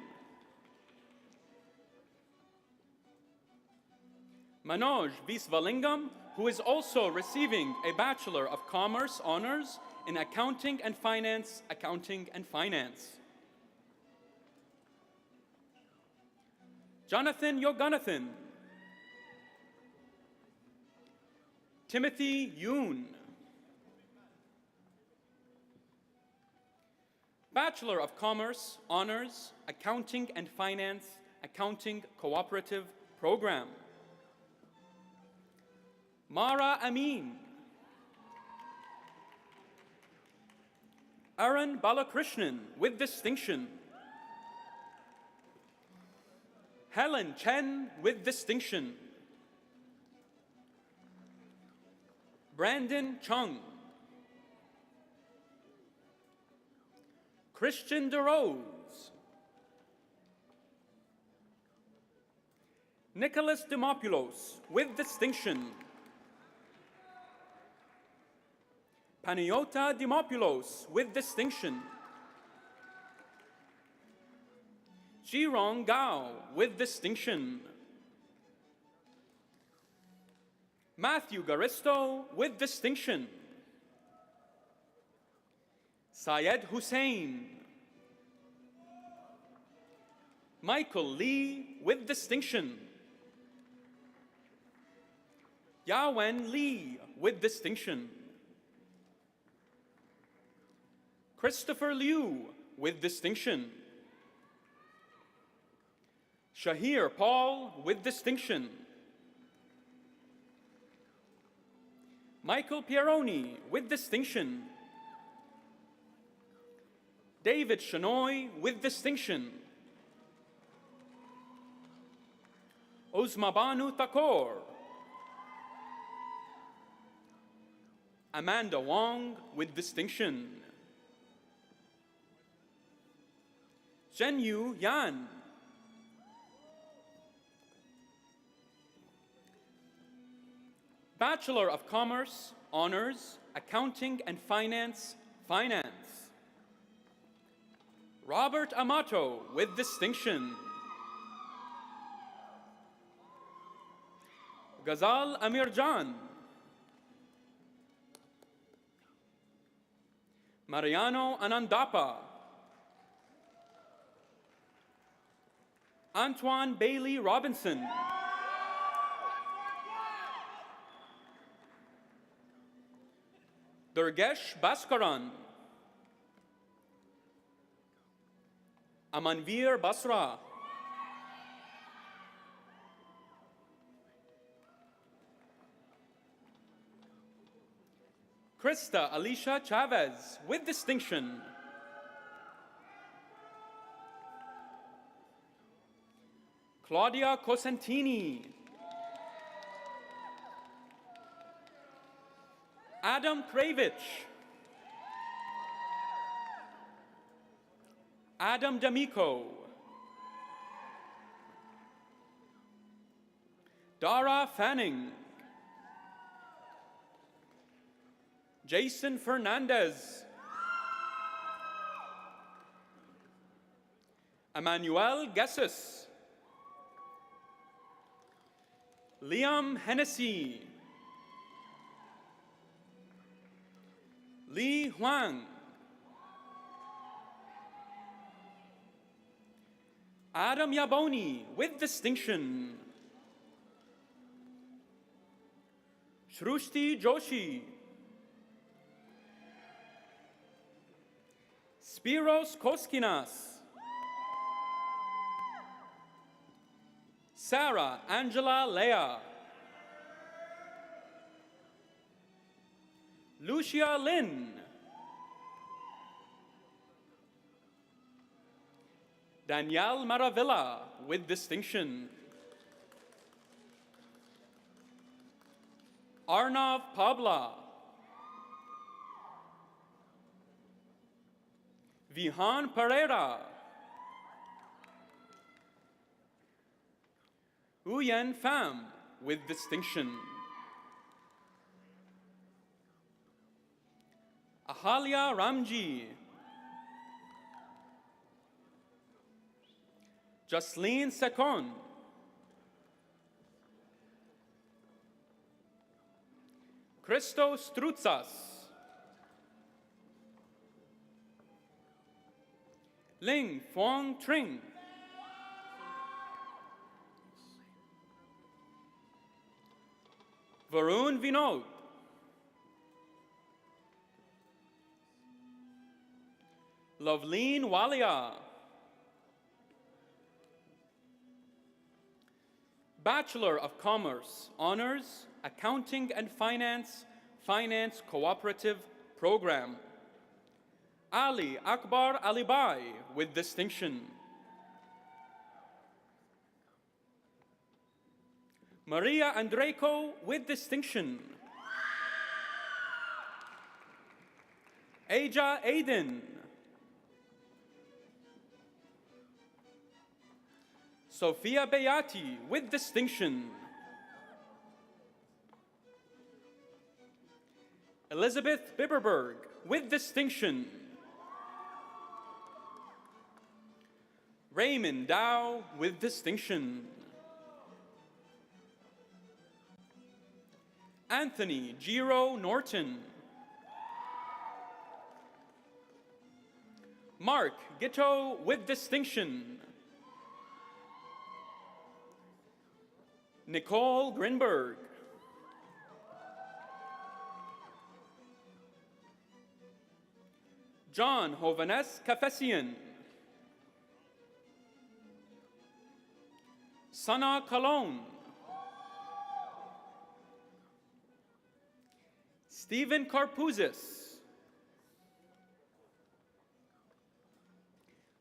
Manoj Visvalingam, who is also receiving a Bachelor of Commerce honors in Accounting and Finance, Jonathan Yoganathan. Timothy Yoon. Bachelor of Commerce honors Accounting and Finance, Accounting Cooperative Program. Mara Amin. Aaron Balakrishnan with distinction. Helen Chen with distinction. Brandon Chung. Christian DeRose. Nicholas Dimopoulos with distinction. Panayota Dimopoulos with distinction. Jirong Gao with distinction. Matthew Garisto with distinction. Syed Hussein. Michael Lee with distinction. Yawen Lee with distinction. Christopher Liu with distinction. Shahir Paul with distinction. Michael Pieroni with distinction. David Shanoy with distinction. Osmabanu Thakur. Amanda Wong with distinction. Zhenyu Yan. Bachelor of Commerce, Honors, Accounting and Finance, Robert Amato with distinction. Ghazal Amirjan. Mariano Anandapa. Antoine Bailey Robinson. Durgesh Bhaskaran. Amanveer Basra. Krista Alicia Chavez with distinction. Claudia Cosentini. Adam Kravich. Adam D'Amico, Dara Fanning, Jason Fernandez, Emmanuel Gessus, Liam Hennessy, Li Huang, Adam Yaboni with distinction, Shrusti Joshi, Spiros Koskinas, Sarah Angela Lea, Lucia Lin, Danielle Maravilla with distinction, Arnav Pabla, Vihan Pereira, Uyen Pham with distinction, Ahalia Ramji, Jasleen Sekon, Christos Strutsas, Ling Fuang Tring, Varun Vinod, Loveleen Walia, Bachelor of Commerce, Honors, Accounting and Finance, Finance Cooperative Program, Ali Akbar Alibai with distinction, Maria Andreyko with distinction, Aja Aiden, Sophia Beati with distinction, Elizabeth Biberberg with distinction, Raymond Dow with distinction, Anthony Giro Norton, Mark Gitto with distinction, Nicole Grinberg, John Hovanes Kafessian, Sana Cologne, Stephen Karpuzis,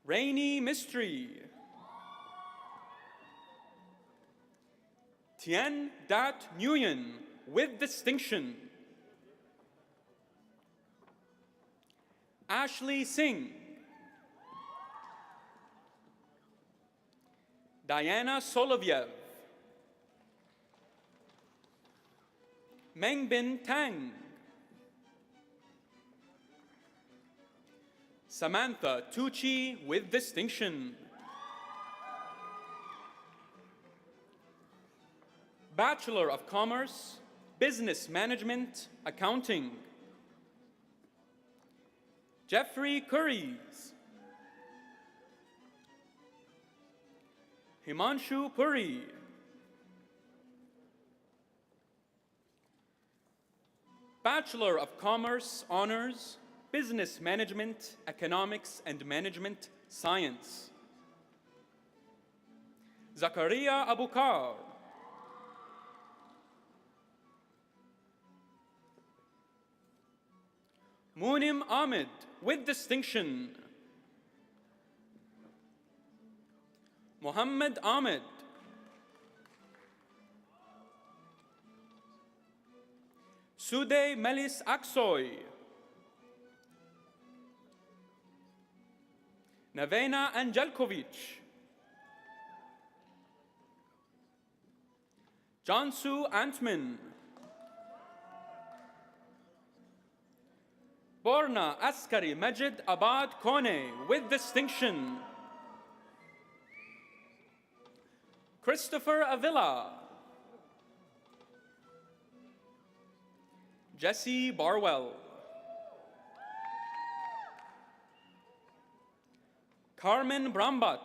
Rainy Mystery, Tien Dat Nguyen with distinction, Ashley Singh, Diana Solovyev, Mengbin Tang, Samantha Tucci with distinction, Bachelor of Commerce, Business Management, Accounting, Jeffrey Curries, Himanshu Puri, Bachelor of Commerce, Honors, Business Management, Economics and Management Science, Zakaria Abukar, Munim Ahmed with distinction, Muhammad Ahmed, Sude Melis Aksoy, Nevena Angelkovic. Jansu Antman. Borna Askari Majid Abad Kone with distinction. Christopher Avila. Jesse Barwell. Carmen Brambat.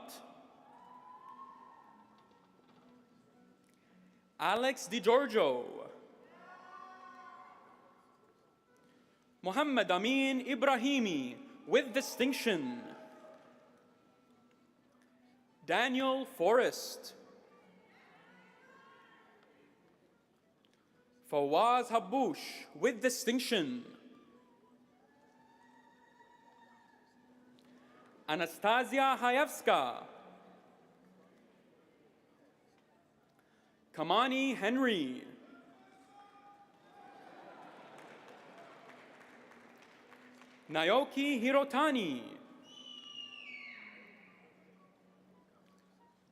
Alex DiGiorgio. Muhammad Amin Ibrahimi with distinction. Daniel Forrest. Fawaz Haboush with distinction. Anastasia Hayevska. Kamani Henry. Naoki Hirotani.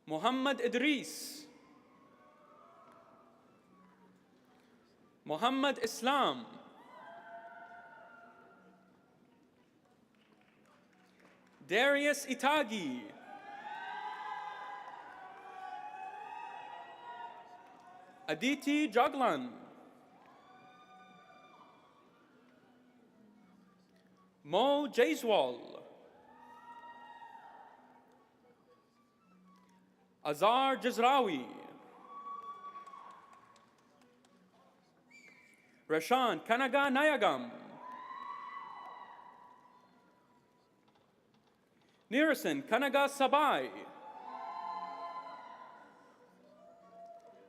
Muhammad Idris. Muhammad Islam. Darius Itagi. Aditi Jaglan. Mo Jaiswal. Azar Jazrawi. Rashan Kanaga Nayagam. Nirasan Kanaga Sabai.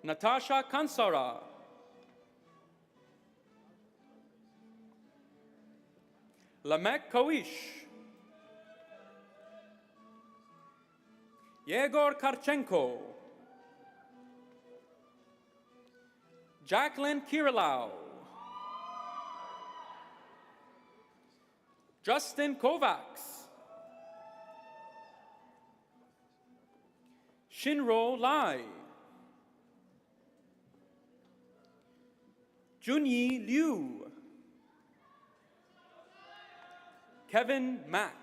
Natasha Kansara. Lamek Kawish. Yegor Karchenko. Jacqueline Kirilau. Justin Kovacs. Shinro Lai. Junyi Liu. Kevin Mack.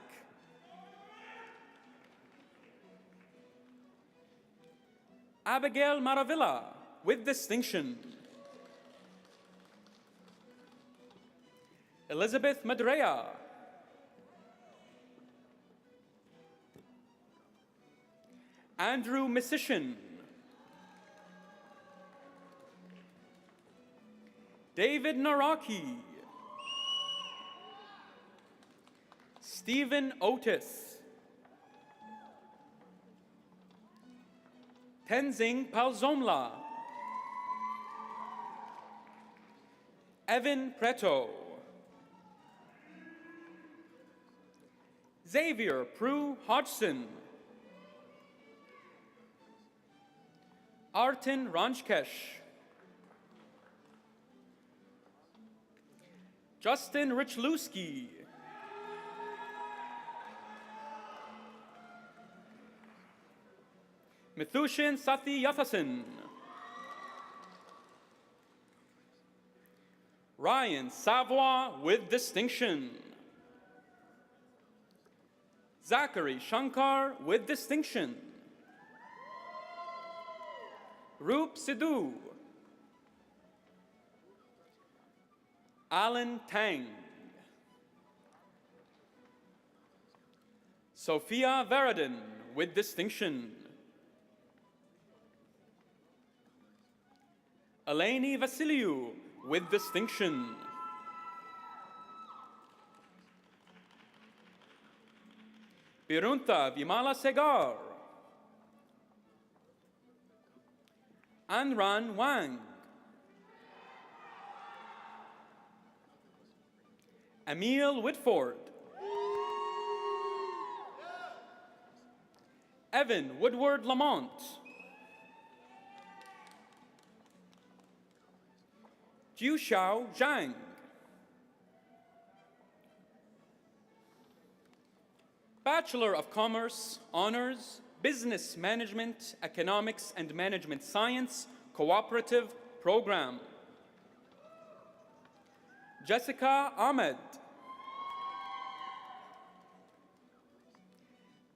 Abigail Maravilla with distinction. Elizabeth Madrea. Andrew Missishin. David Naraki. Stephen Otis. Tenzing Palzomla. Evan Preto. Xavier Prue Hodgson. Artin Ranjkesh. Justin Richlewski. Mithushin Sathi Yathasan. Ryan Savoy with distinction. Zachary Shankar with distinction. Roop Sidhu. Alan Tang. Sophia Veradin with distinction. Eleni Vasiliou with distinction. Pirunta Vimala Segar. Anran Wang. Emil Whitford. Evan Woodward Lamont. Jiuxiao Zhang. Bachelor of Commerce, Honors, Business Management, Economics and Management Science, Cooperative Program. Jessica Ahmed.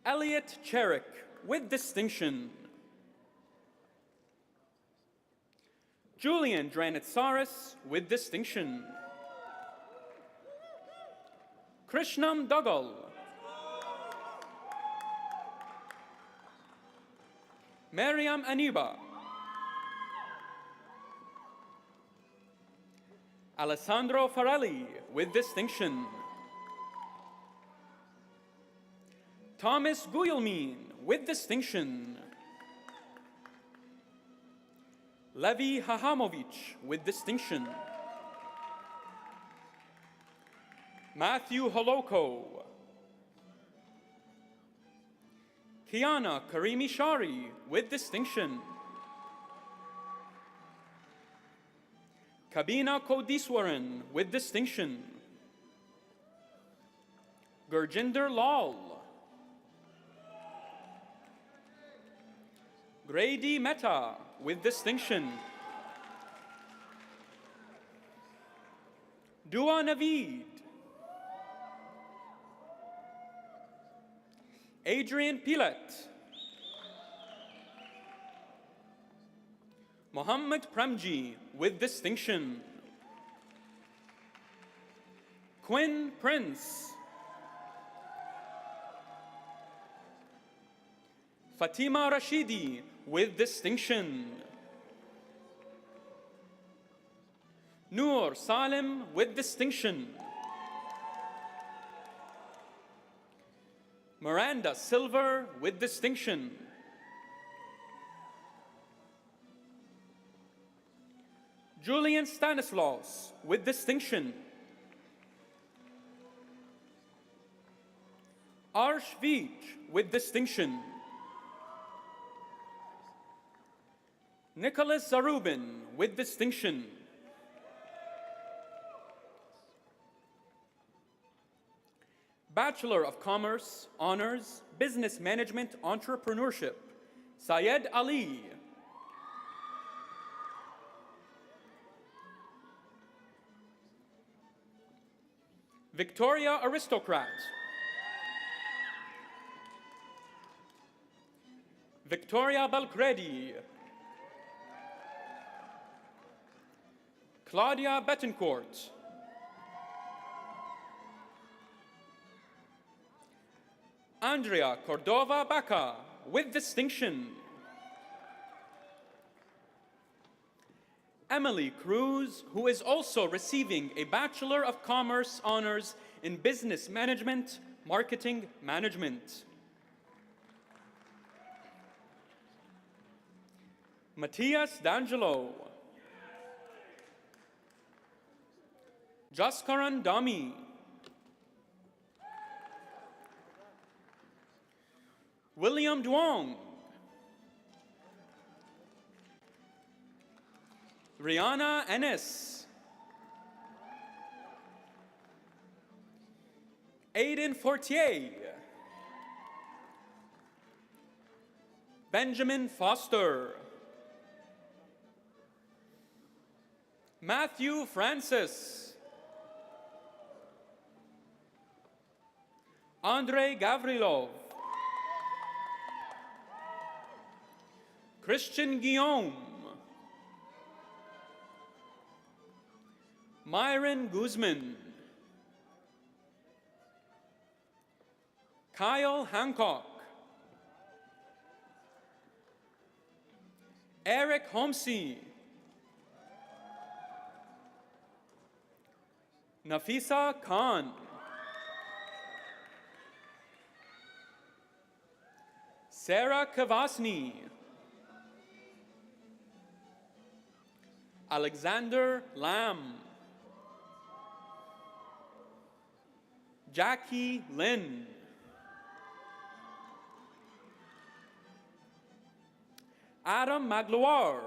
Elliot Cherrick, with distinction. Julian Dranitsaris, with distinction. Krishnam Duggal. Mariam Aniba. Alessandro Farelli, with distinction. Thomas Guillemine, with distinction. Levi Hahamovich, with distinction. Matthew Holoko. Kiana Karimi Shari, with distinction. Kabina Kodiswaran, with distinction. Gurjinder Lal. Grady Mehta, with distinction. Dua Naveed. Adrian Pilet. Mohammed Premji, with distinction. Quinn Prince. Fatima Rashidi, with distinction. Noor Salim, with distinction. Miranda Silver, with distinction. Julian Stanislaus, with distinction. Arsh Veej, with distinction. Nicholas Zarubin, with distinction. Bachelor of Commerce, Honors, Business Management, Entrepreneurship, Syed Ali. Victoria Aristocrat. Victoria Belcredi. Claudia Betancourt. Andrea Cordova Baca, with distinction. Emily Cruz, who is also receiving a Bachelor of Commerce Honors in Business Management, Marketing Management. Matthias D'Angelo. Jaskaran Dami. William Duong. Rihanna Ennis. Aiden Fortier. Benjamin Foster. Matthew Francis. Andrei Gavrilov. Christian Guillaume. Myron Guzman. Kyle Hancock. Eric Homsey. Nafisa Khan. Sarah Kavasny. Alexander Lamb. Jackie Lynn. Adam Magloire.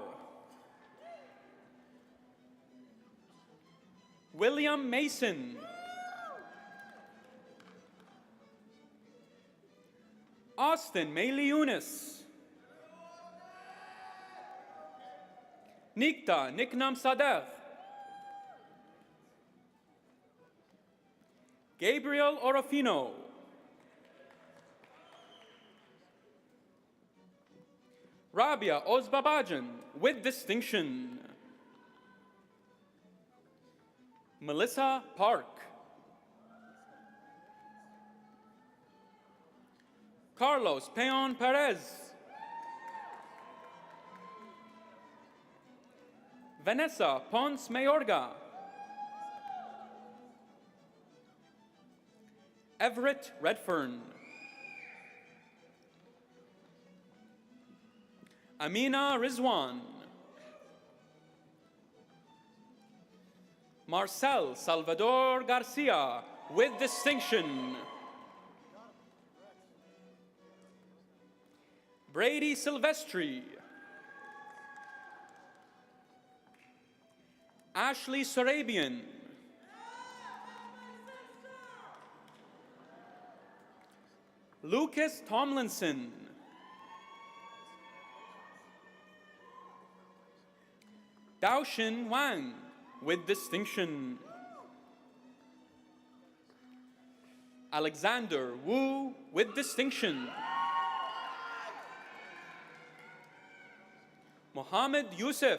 William Mason. Austin Mayli Yunus. Nikta Niknam Sadegh. Gabriel Orofino. Rabia Ozbabajan with distinction. Melissa Park. Carlos Peon Perez. Vanessa Ponce Mayorga. Everett Redfern. Amina Rizwan. Marcel Salvador Garcia with distinction. Brady Silvestri. Ashley Sarabian. Lucas Tomlinson. Daoshin Wang with distinction. Alexander Wu with distinction. Mohammed Yusuf.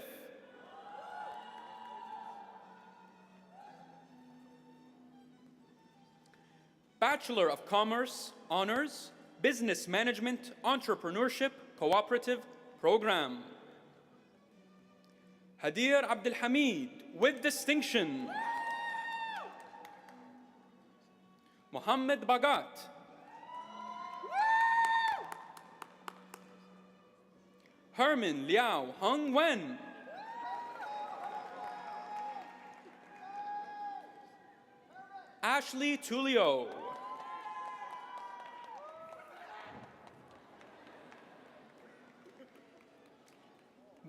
Bachelor of Commerce, Honors, Business Management, Entrepreneurship, Cooperative Program. Hadir Abdul Hamid with distinction. Mohammed Bagat. Herman Liao Hung Wen. Ashley Tulio.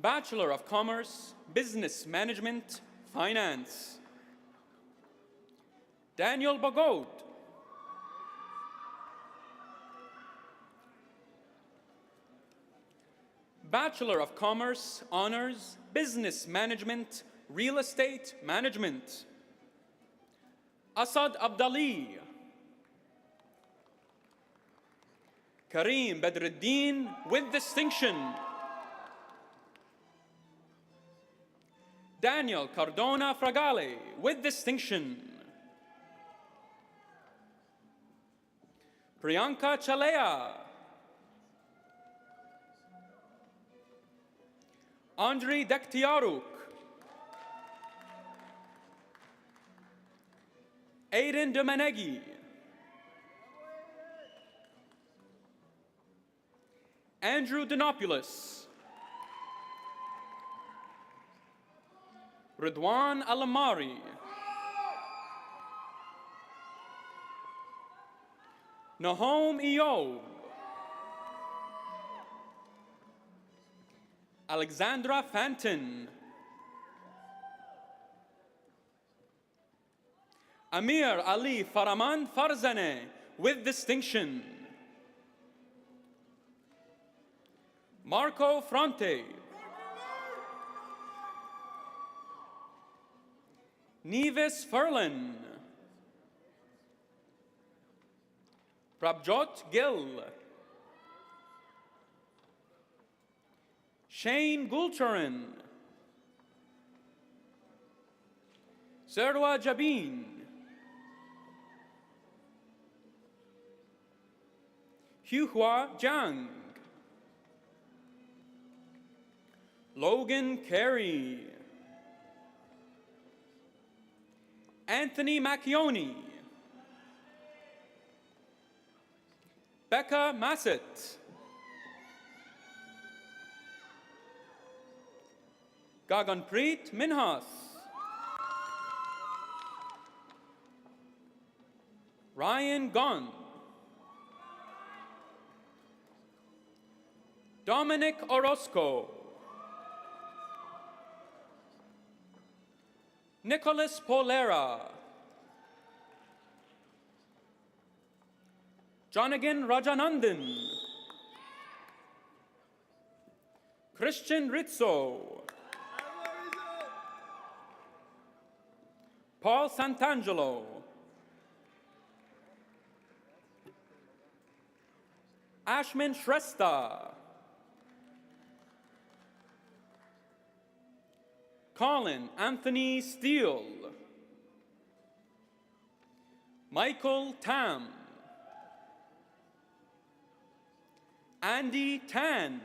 Bachelor of Commerce, Business Management, Finance. Daniel Bagod. Bachelor of Commerce, Honors, Business Management, Real Estate Management. Asad Abdali. Kareem Badruddin with distinction. Daniel Cardona Fragale with distinction. Priyanka Chalea. Andrei Dektiaruk. Aiden Domenegi. Andrew Dinopoulos. Ridwan Alamari. Nahom Eyob. Alexandra Fanton. Amir Ali Faraman Farzaneh with distinction. Marco Fronte. Nevis Ferlin. Prabjot Gill. Shane Gulcharan. Serwa Jabin. Huhua Jiang. Logan Carey. Anthony Macchioni. Becca Massett. Gaganpreet Minhas. Ryan Gunn. Dominic Orozco. Nicholas Polera. Janagan Rajanandan. Christian Rizzo. Paul Santangelo. Ashmin Shrestha. Colin Anthony Steele. Michael Tam. Andy Tan.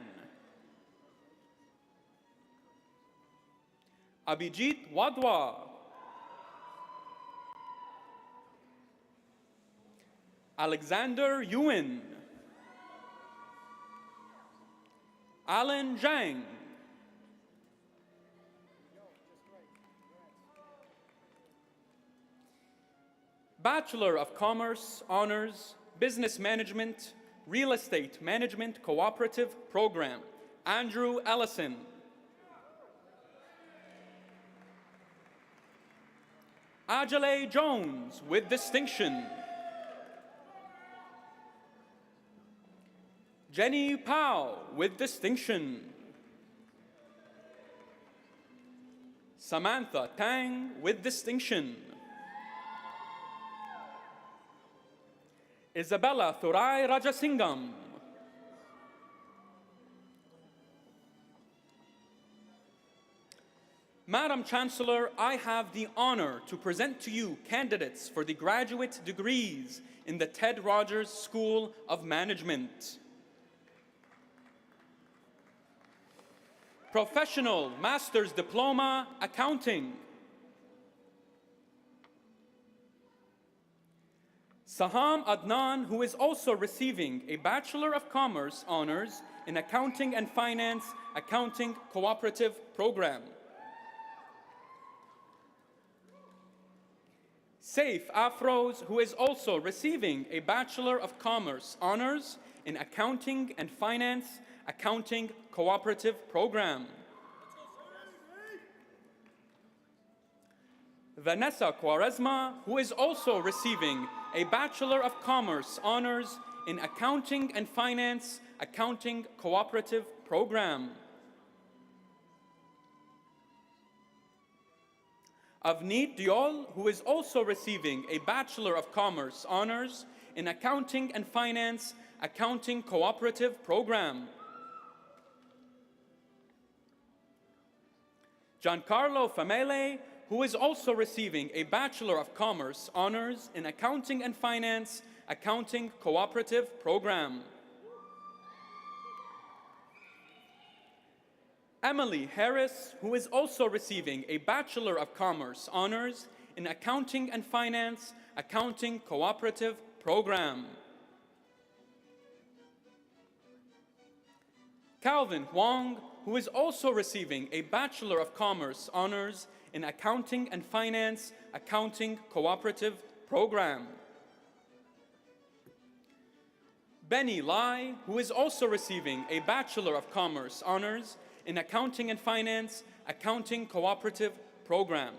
Abhijit Wadwa. Alexander Ewan. Alan Zhang. Bachelor of Commerce Honors, Business Management, Real Estate Management Cooperative Program, Andrew Ellison. Ajale Jones with distinction. Jenny Powell with distinction. Samantha Tang with distinction. Isabella Thurai Rajasingam. Madam Chancellor, I have the honor to present to you candidates for the graduate degrees in the Ted Rogers School of Management. Professional Master's Diploma, Accounting. Saham Adnan, who is also receiving a Bachelor of Commerce Honors in Accounting and Finance, Accounting Cooperative Program. Saif Afroz, who is also receiving a Bachelor of Commerce Honors in Accounting and Finance, Accounting Cooperative Program. Vanessa Quaresma, who is also receiving a Bachelor of Commerce Honors in Accounting and Finance, Accounting Cooperative Program. Avneet Diol, who is also receiving a Bachelor of Commerce Honors in Accounting and Finance, Accounting Cooperative Program. Giancarlo Famele, who is also receiving a Bachelor of Commerce Honors in Accounting and Finance, Accounting Cooperative Program. Emily Harris, who is also receiving a Bachelor of Commerce Honors in Accounting and Finance, Accounting Cooperative Program. Calvin Huang, who is also receiving a Bachelor of Commerce Honors in Accounting and Finance, Accounting Cooperative Program. Benny Lai, who is also receiving a Bachelor of Commerce Honors in Accounting and Finance, Accounting Cooperative Program.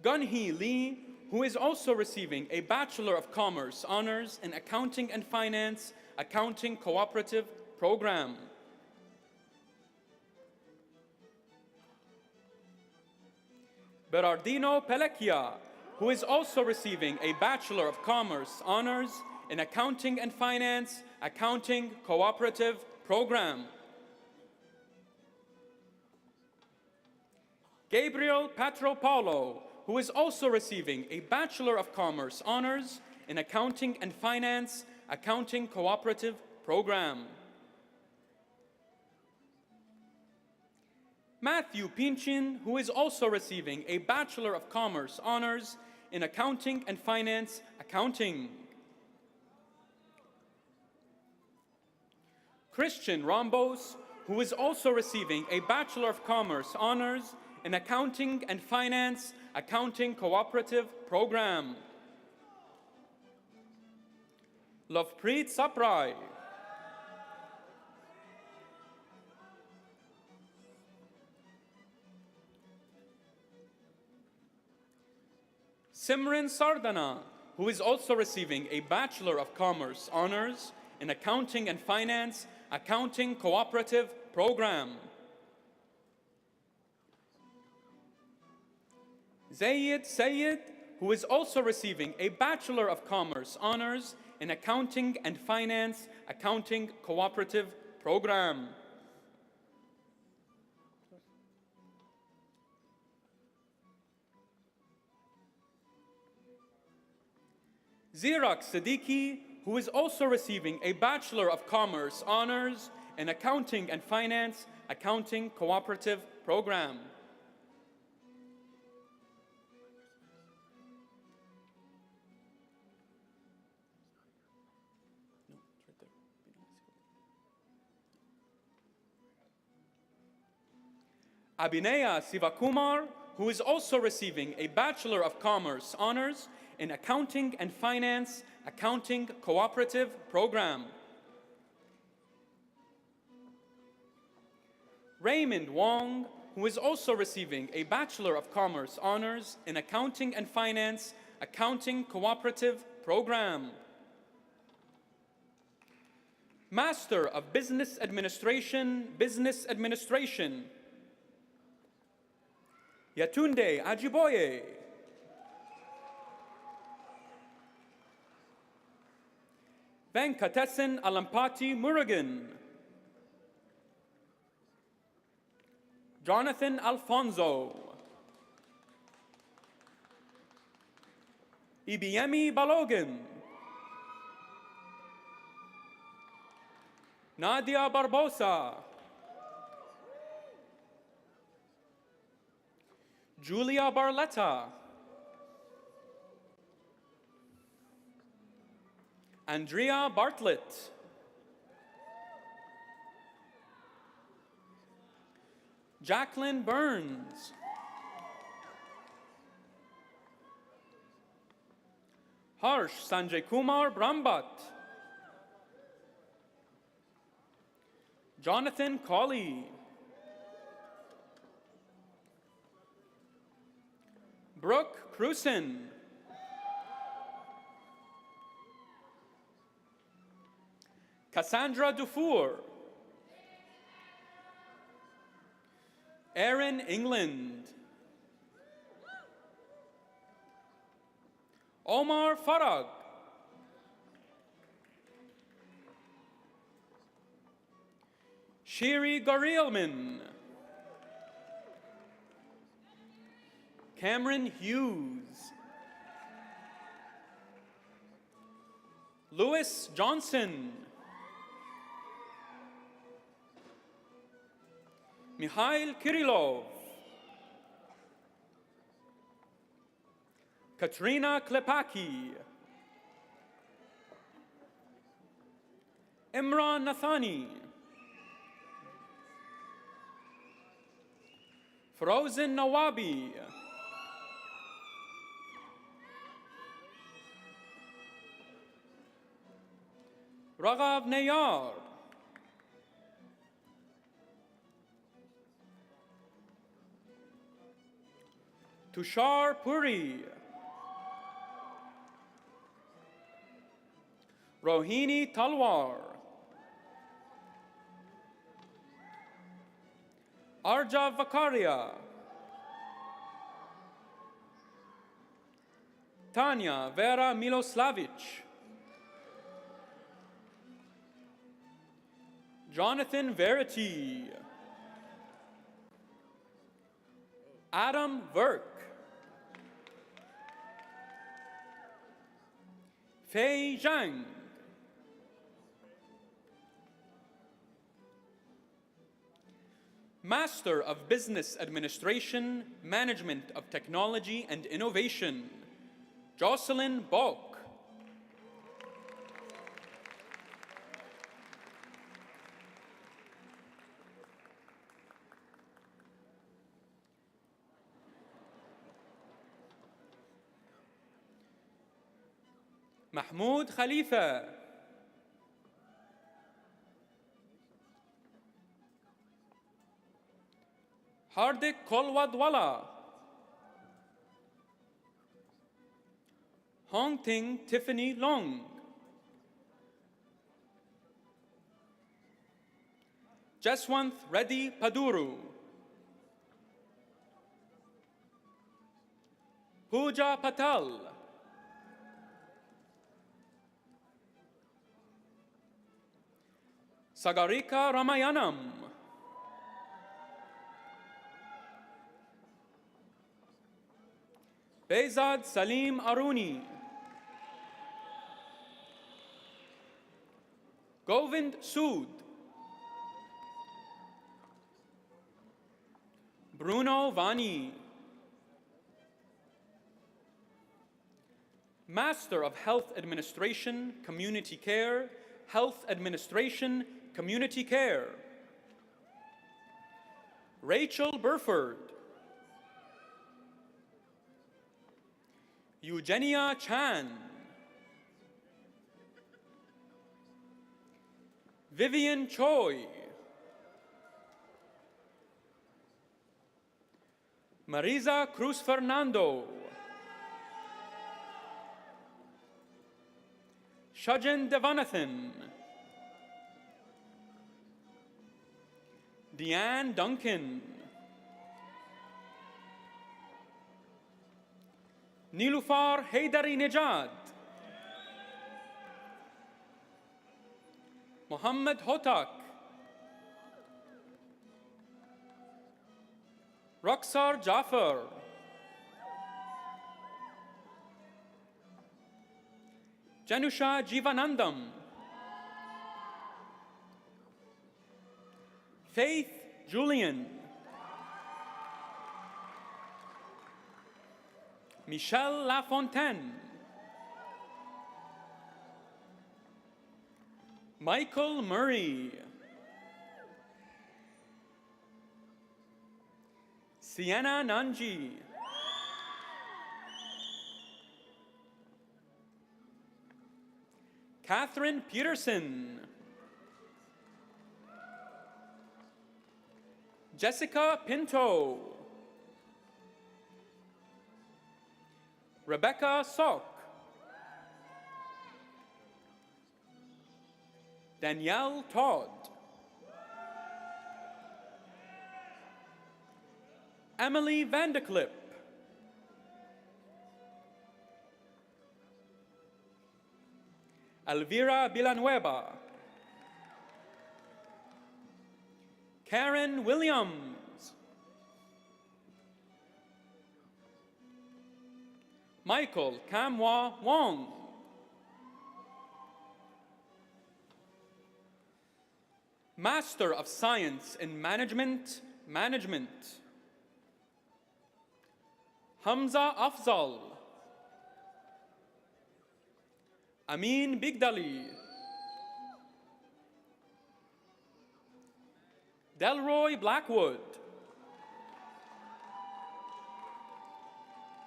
Gun-hee Lee, who is also receiving a Bachelor of Commerce Honors in Accounting and Finance, Accounting Cooperative Program. Berardino Pelecchia, who is also receiving a Bachelor of Commerce Honors in Accounting and Finance, Accounting Cooperative Program. Gabriel Patropaulo, who is also receiving a Bachelor of Commerce Honors in Accounting and Finance, Accounting Cooperative Program. Matthew Pinchin, who is also receiving a Bachelor of Commerce Honors in Accounting and Finance, Accounting. Christian Rambos, who is also receiving a Bachelor of Commerce Honors in Accounting and Finance, Accounting Cooperative Program. Lovepreet Saprai. Simran Sardana, who is also receiving a Bachelor of Commerce Honors in Accounting and Finance, Accounting Cooperative Program. Zayed Sayed, who is also receiving a Bachelor of Commerce honors in Accounting and Finance, Accounting Cooperative Program. Zirak Siddiqui, who is also receiving a Bachelor of Commerce honors in Accounting and Finance, Accounting Cooperative Program. Abhinaya Sivakumar, who is also receiving a Bachelor of Commerce honors in Accounting and Finance, Accounting Cooperative Program. Raymond Wong, who is also receiving a Bachelor of Commerce honors in Accounting and Finance, Accounting Cooperative Program. Master of Business Administration, Yatunde Ajiboye. Venkatesan Alampati Murugan. Jonathan Alfonso. Ibiemi Balogan. Nadia Barbosa. Julia Barletta. Andrea Bartlett. Jacqueline Burns. Harsh Sanjay Kumar Brahmbat. Jonathan Colley. Brooke Cruson. Cassandra Dufour. Aaron England. Omar Farag. Shiri Garielman. Cameron Hughes. Louis Johnson. Mikhail Kirillov. Katrina Klepaki. Imran Nathani. Frozen Nawabi. Raghav Nayar. Tushar Puri. Rohini Talwar. Arja Vakaria. Tanya Vera Miloslavich. Jonathan Verity. Adam Verk. Fei Zhang. Master of Business Administration, Management of Technology and Innovation, Jocelyn Bok. Mahmoud Khalifa. Hardik Kolwadwala. Hong Ting Tiffany Long. Jaswanth Reddy Paduru. Pooja Patel. Sagarika Ramayanam. Bezad Salim Aruni. Govind Sood. Bruno Vani. Master of Health Administration, Community Care, Health Administration, Community Care. Rachel Burford. Eugenia Chan. Vivian Choi. Marisa Cruz Fernando. Shajan Devanathan. Deanne Duncan. Nilufar Haydari Nejad. Muhammad Hotak. Raksar Jafar. Janusha Jivanandam. Faith Julian. Michelle Lafontaine. Michael Murray. Sienna Nanji. Catherine Peterson. Jessica Pinto. Rebecca Sok. Danielle Todd. Emily Vanderclip. Elvira Villanueva. Karen Williams. Michael Kamwa Wong. Master of Science in Management, Hamza Afzal. Amin Bigdali. Delroy Blackwood.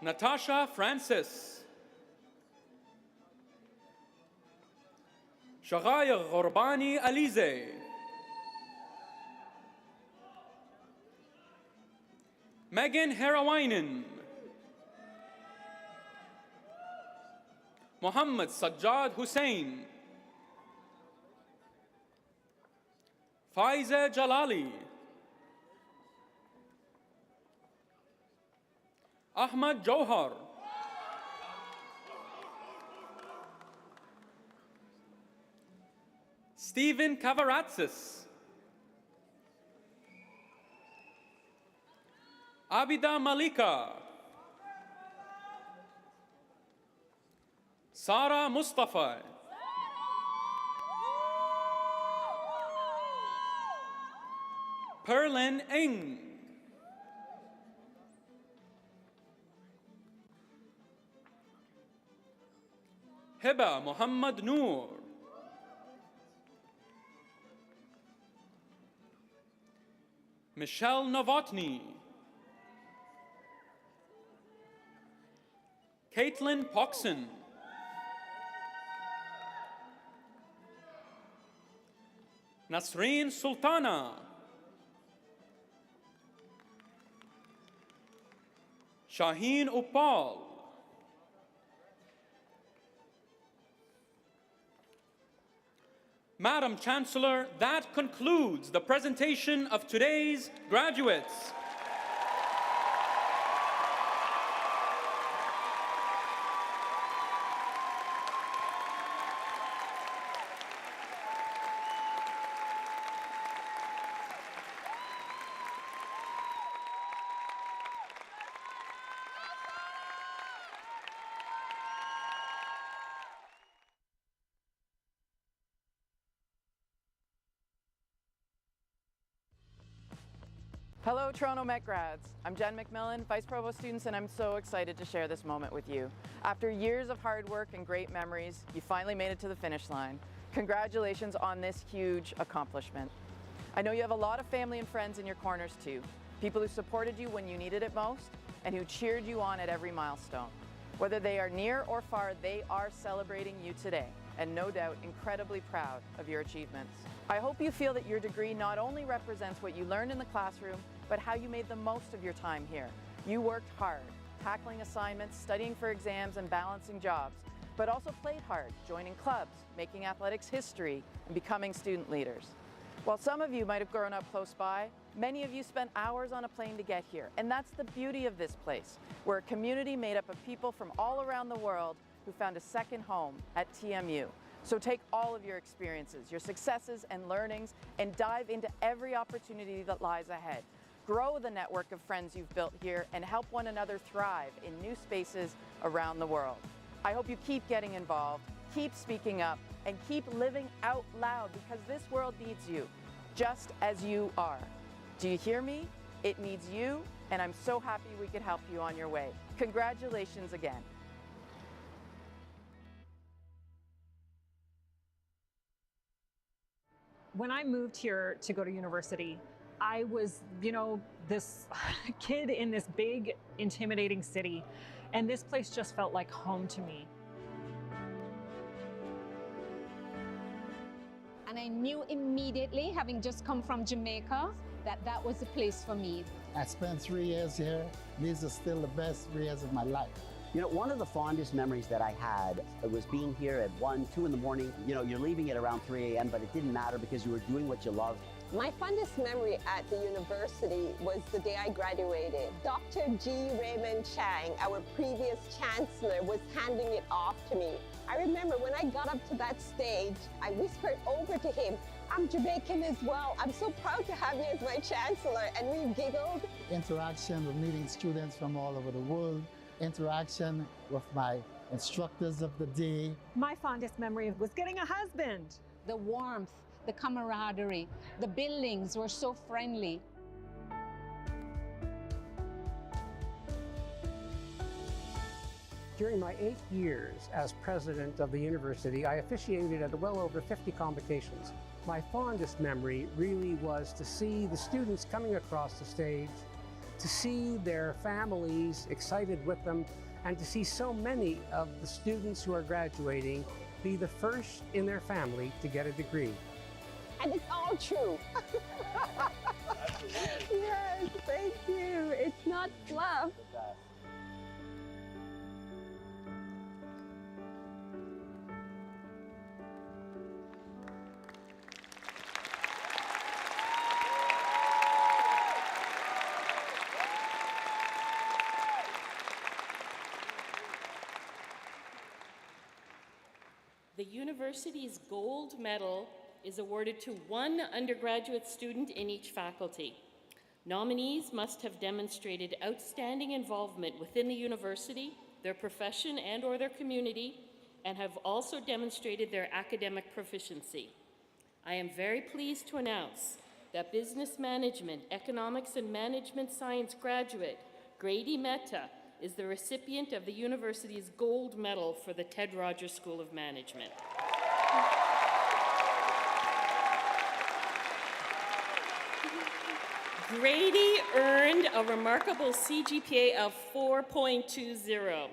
Natasha Francis. Shaghair Ghorbani Alize. Megan Herawainen. Muhammad Sajjad Hussain. Faiza Jalali. Ahmad Johar. Stephen Kavaratsis. Abida Malika. Sara Mustafa. Perlin Eng. Hiba Muhammad Noor. Michelle Novotny. Caitlin Poxon. Nasreen Sultana. Shaheen Uppal. Madam Chancellor, that concludes the presentation of today's graduates. Hello, Toronto Met grads. I'm Jen McMillan, Vice Provost students, and I'm so excited to share this moment with you. After years of hard work and great memories, you finally made it to the finish line. Congratulations on this huge accomplishment. I know you have a lot of family and friends in your corners too, people who supported you when you needed it most and who cheered you on at every milestone. Whether they are near or far, they are celebrating you today and no doubt incredibly proud of your achievements. I hope you feel that your degree not only represents what you learned in the classroom, but how you made the most of your time here. You worked hard, tackling assignments, studying for exams, and balancing jobs, but also played hard, joining clubs, making athletics history, and becoming student leaders. While some of you might have grown up close by, many of you spent hours on a plane to get here, and that's the beauty of this place. We're a community made up of people from all around the world who found a second home at TMU. So take all of your experiences, your successes and learnings, and dive into every opportunity that lies ahead. Grow the network of friends you've built here and help one another thrive in new spaces around the world. I hope you keep getting involved, keep speaking up, and keep living out loud because this world needs you, just as you are. Do you hear me? It needs you, and I'm so happy we could help you on your way. Congratulations again. When I moved here to go to university, I was, this kid in this big, intimidating city, and this place just felt like home to me. And I knew immediately, having just come from Jamaica, that that was the place for me. I spent 3 years here. These are still the best 3 years of my life. One of the fondest memories that I had was being here at 1, 2 in the morning. You're leaving at around 3 a.m., but it didn't matter because you were doing what you loved. My fondest memory at the university was the day I graduated. Dr. G. Raymond Chang, our previous chancellor, was handing it off to me. I remember when I got up to that stage, I whispered over to him, "I'm Jamaican as well. I'm so proud to have you as my chancellor." And we giggled. Interaction with meeting students from all over the world. Interaction with my instructors of the day. My fondest memory was getting a husband. The warmth, the camaraderie, the buildings were so friendly. During my 8 years as president of the university, I officiated at well over 50 convocations. My fondest memory really was to see the students coming across the stage, to see their families excited with them, and to see so many of the students who are graduating be the first in their family to get a degree. And it's all true. Yes, thank you. It's not fluff. The university's gold medal is awarded to one undergraduate student in each faculty. Nominees must have demonstrated outstanding involvement within the university, their profession and/or their community, and have also demonstrated their academic proficiency. I am very pleased to announce that Business Management, Economics and Management Science graduate Grady Mehta is the recipient of the university's gold medal for the Ted Rogers School of Management. Grady earned a remarkable CGPA of 4.20,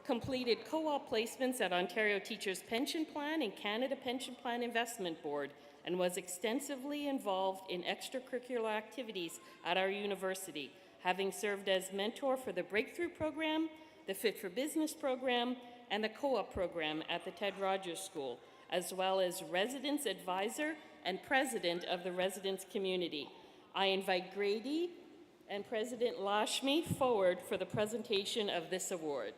completed co-op placements at Ontario Teachers Pension Plan and Canada Pension Plan Investment Board, and was extensively involved in extracurricular activities at our university, having served as mentor for the Breakthrough Program, the Fit for Business Program, and the co-op program at the Ted Rogers School, as well as Residence Advisor and President of the Residence Community. I invite Grady and President Lashmi forward for the presentation of this award.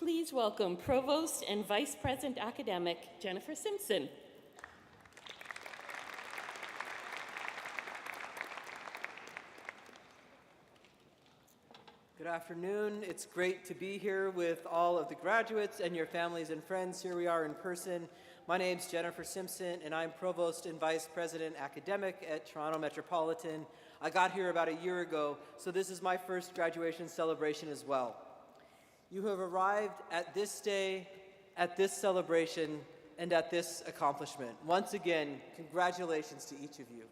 Please welcome Provost and Vice President Academic Jennifer Simpson. Good afternoon. It's great to be here with all of the graduates and your families and friends. Here we are in person. My name's Jennifer Simpson, and I'm Provost and Vice President Academic at Toronto Metropolitan. I got here about a year ago, so this is my first graduation celebration as well. You have arrived at this day, at this celebration, and at this accomplishment. Once again, congratulations to each of you.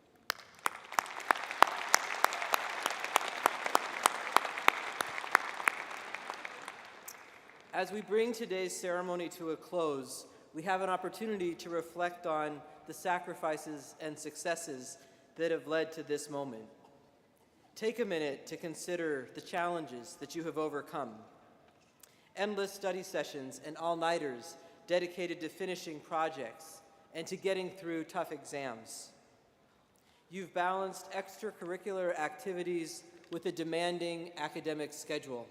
As we bring today's ceremony to a close, we have an opportunity to reflect on the sacrifices and successes that have led to this moment. Take a minute to consider the challenges that you have overcome. Endless study sessions and all-nighters dedicated to finishing projects and to getting through tough exams. You've balanced extracurricular activities with a demanding academic schedule.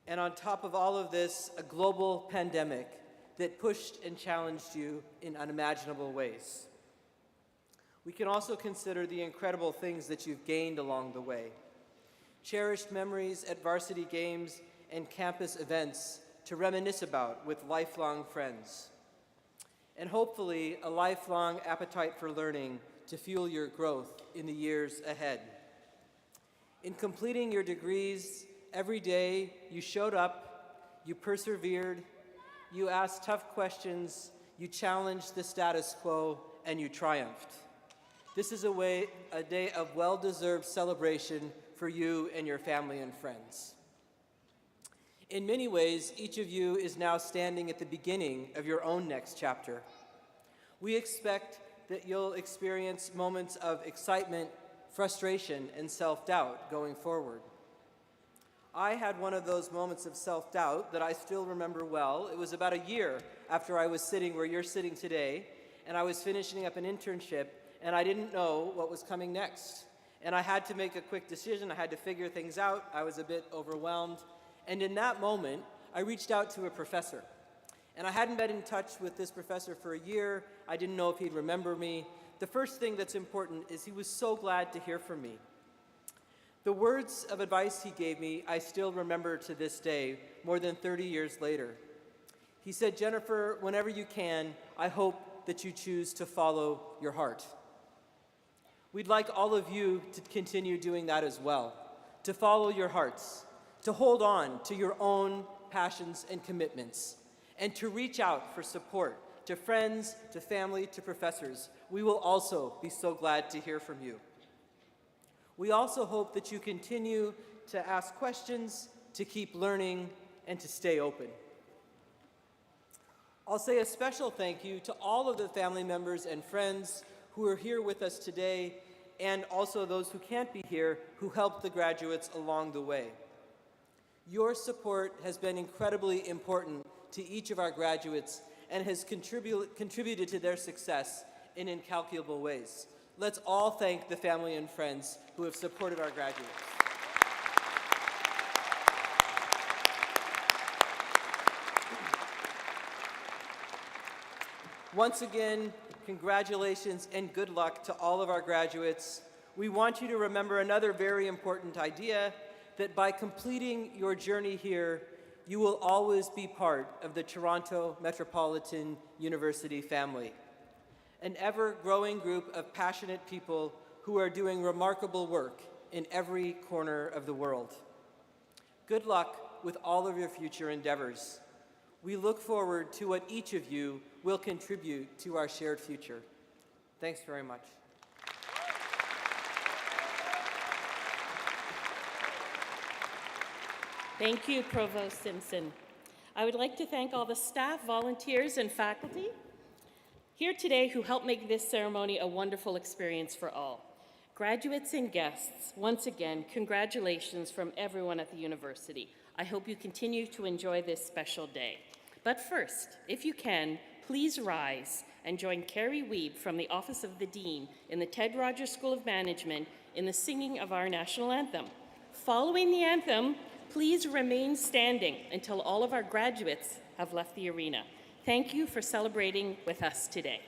And on top of all of this, a global pandemic that pushed and challenged you in unimaginable ways. We can also consider the incredible things that you've gained along the way. Cherished memories at varsity games and campus events to reminisce about with lifelong friends. And hopefully a lifelong appetite for learning to fuel your growth in the years ahead. In completing your degrees, every day you showed up, you persevered, you asked tough questions, you challenged the status quo, and you triumphed. This is a day of well-deserved celebration for you and your family and friends. In many ways, each of you is now standing at the beginning of your own next chapter. We expect that you'll experience moments of excitement, frustration, and self-doubt going forward. I had one of those moments of self-doubt that I still remember well. It was about a year after I was sitting where you're sitting today, and I was finishing up an internship, and I didn't know what was coming next. And I had to make a quick decision. I had to figure things out. I was a bit overwhelmed. And in that moment, I reached out to a professor. And I hadn't been in touch with this professor for a year. I didn't know if he'd remember me. The first thing that's important is he was so glad to hear from me. The words of advice he gave me, I still remember to this day, more than 30 years later. He said, "Jennifer, whenever you can, I hope that you choose to follow your heart." We'd like all of you to continue doing that as well, to follow your hearts, to hold on to your own passions and commitments, and to reach out for support to friends, to family, to professors. We will also be so glad to hear from you. We also hope that you continue to ask questions, to keep learning, and to stay open. I'll say a special thank you to all of the family members and friends who are here with us today, and also those who can't be here who helped the graduates along the way. Your support has been incredibly important to each of our graduates and has contributed to their success in incalculable ways. Let's all thank the family and friends who have supported our graduates. Once again, congratulations and good luck to all of our graduates. We want you to remember another very important idea, that by completing your journey here, you will always be part of the Toronto Metropolitan University family, an ever-growing group of passionate people who are doing remarkable work in every corner of the world. Good luck with all of your future endeavors. We look forward to what each of you will contribute to our shared future. Thanks very much. Thank you, Provost Simpson. I would like to thank all the staff, volunteers, and faculty here today who helped make this ceremony a wonderful experience for all. Graduates and guests, once again, congratulations from everyone at the university. I hope you continue to enjoy this special day. But first, if you can, please rise and join Carrie Wiebe from the Office of the Dean in the Ted Rogers School of Management in the singing of our national anthem. Following the anthem, please remain standing until all of our graduates have left the arena. Thank you for celebrating with us today.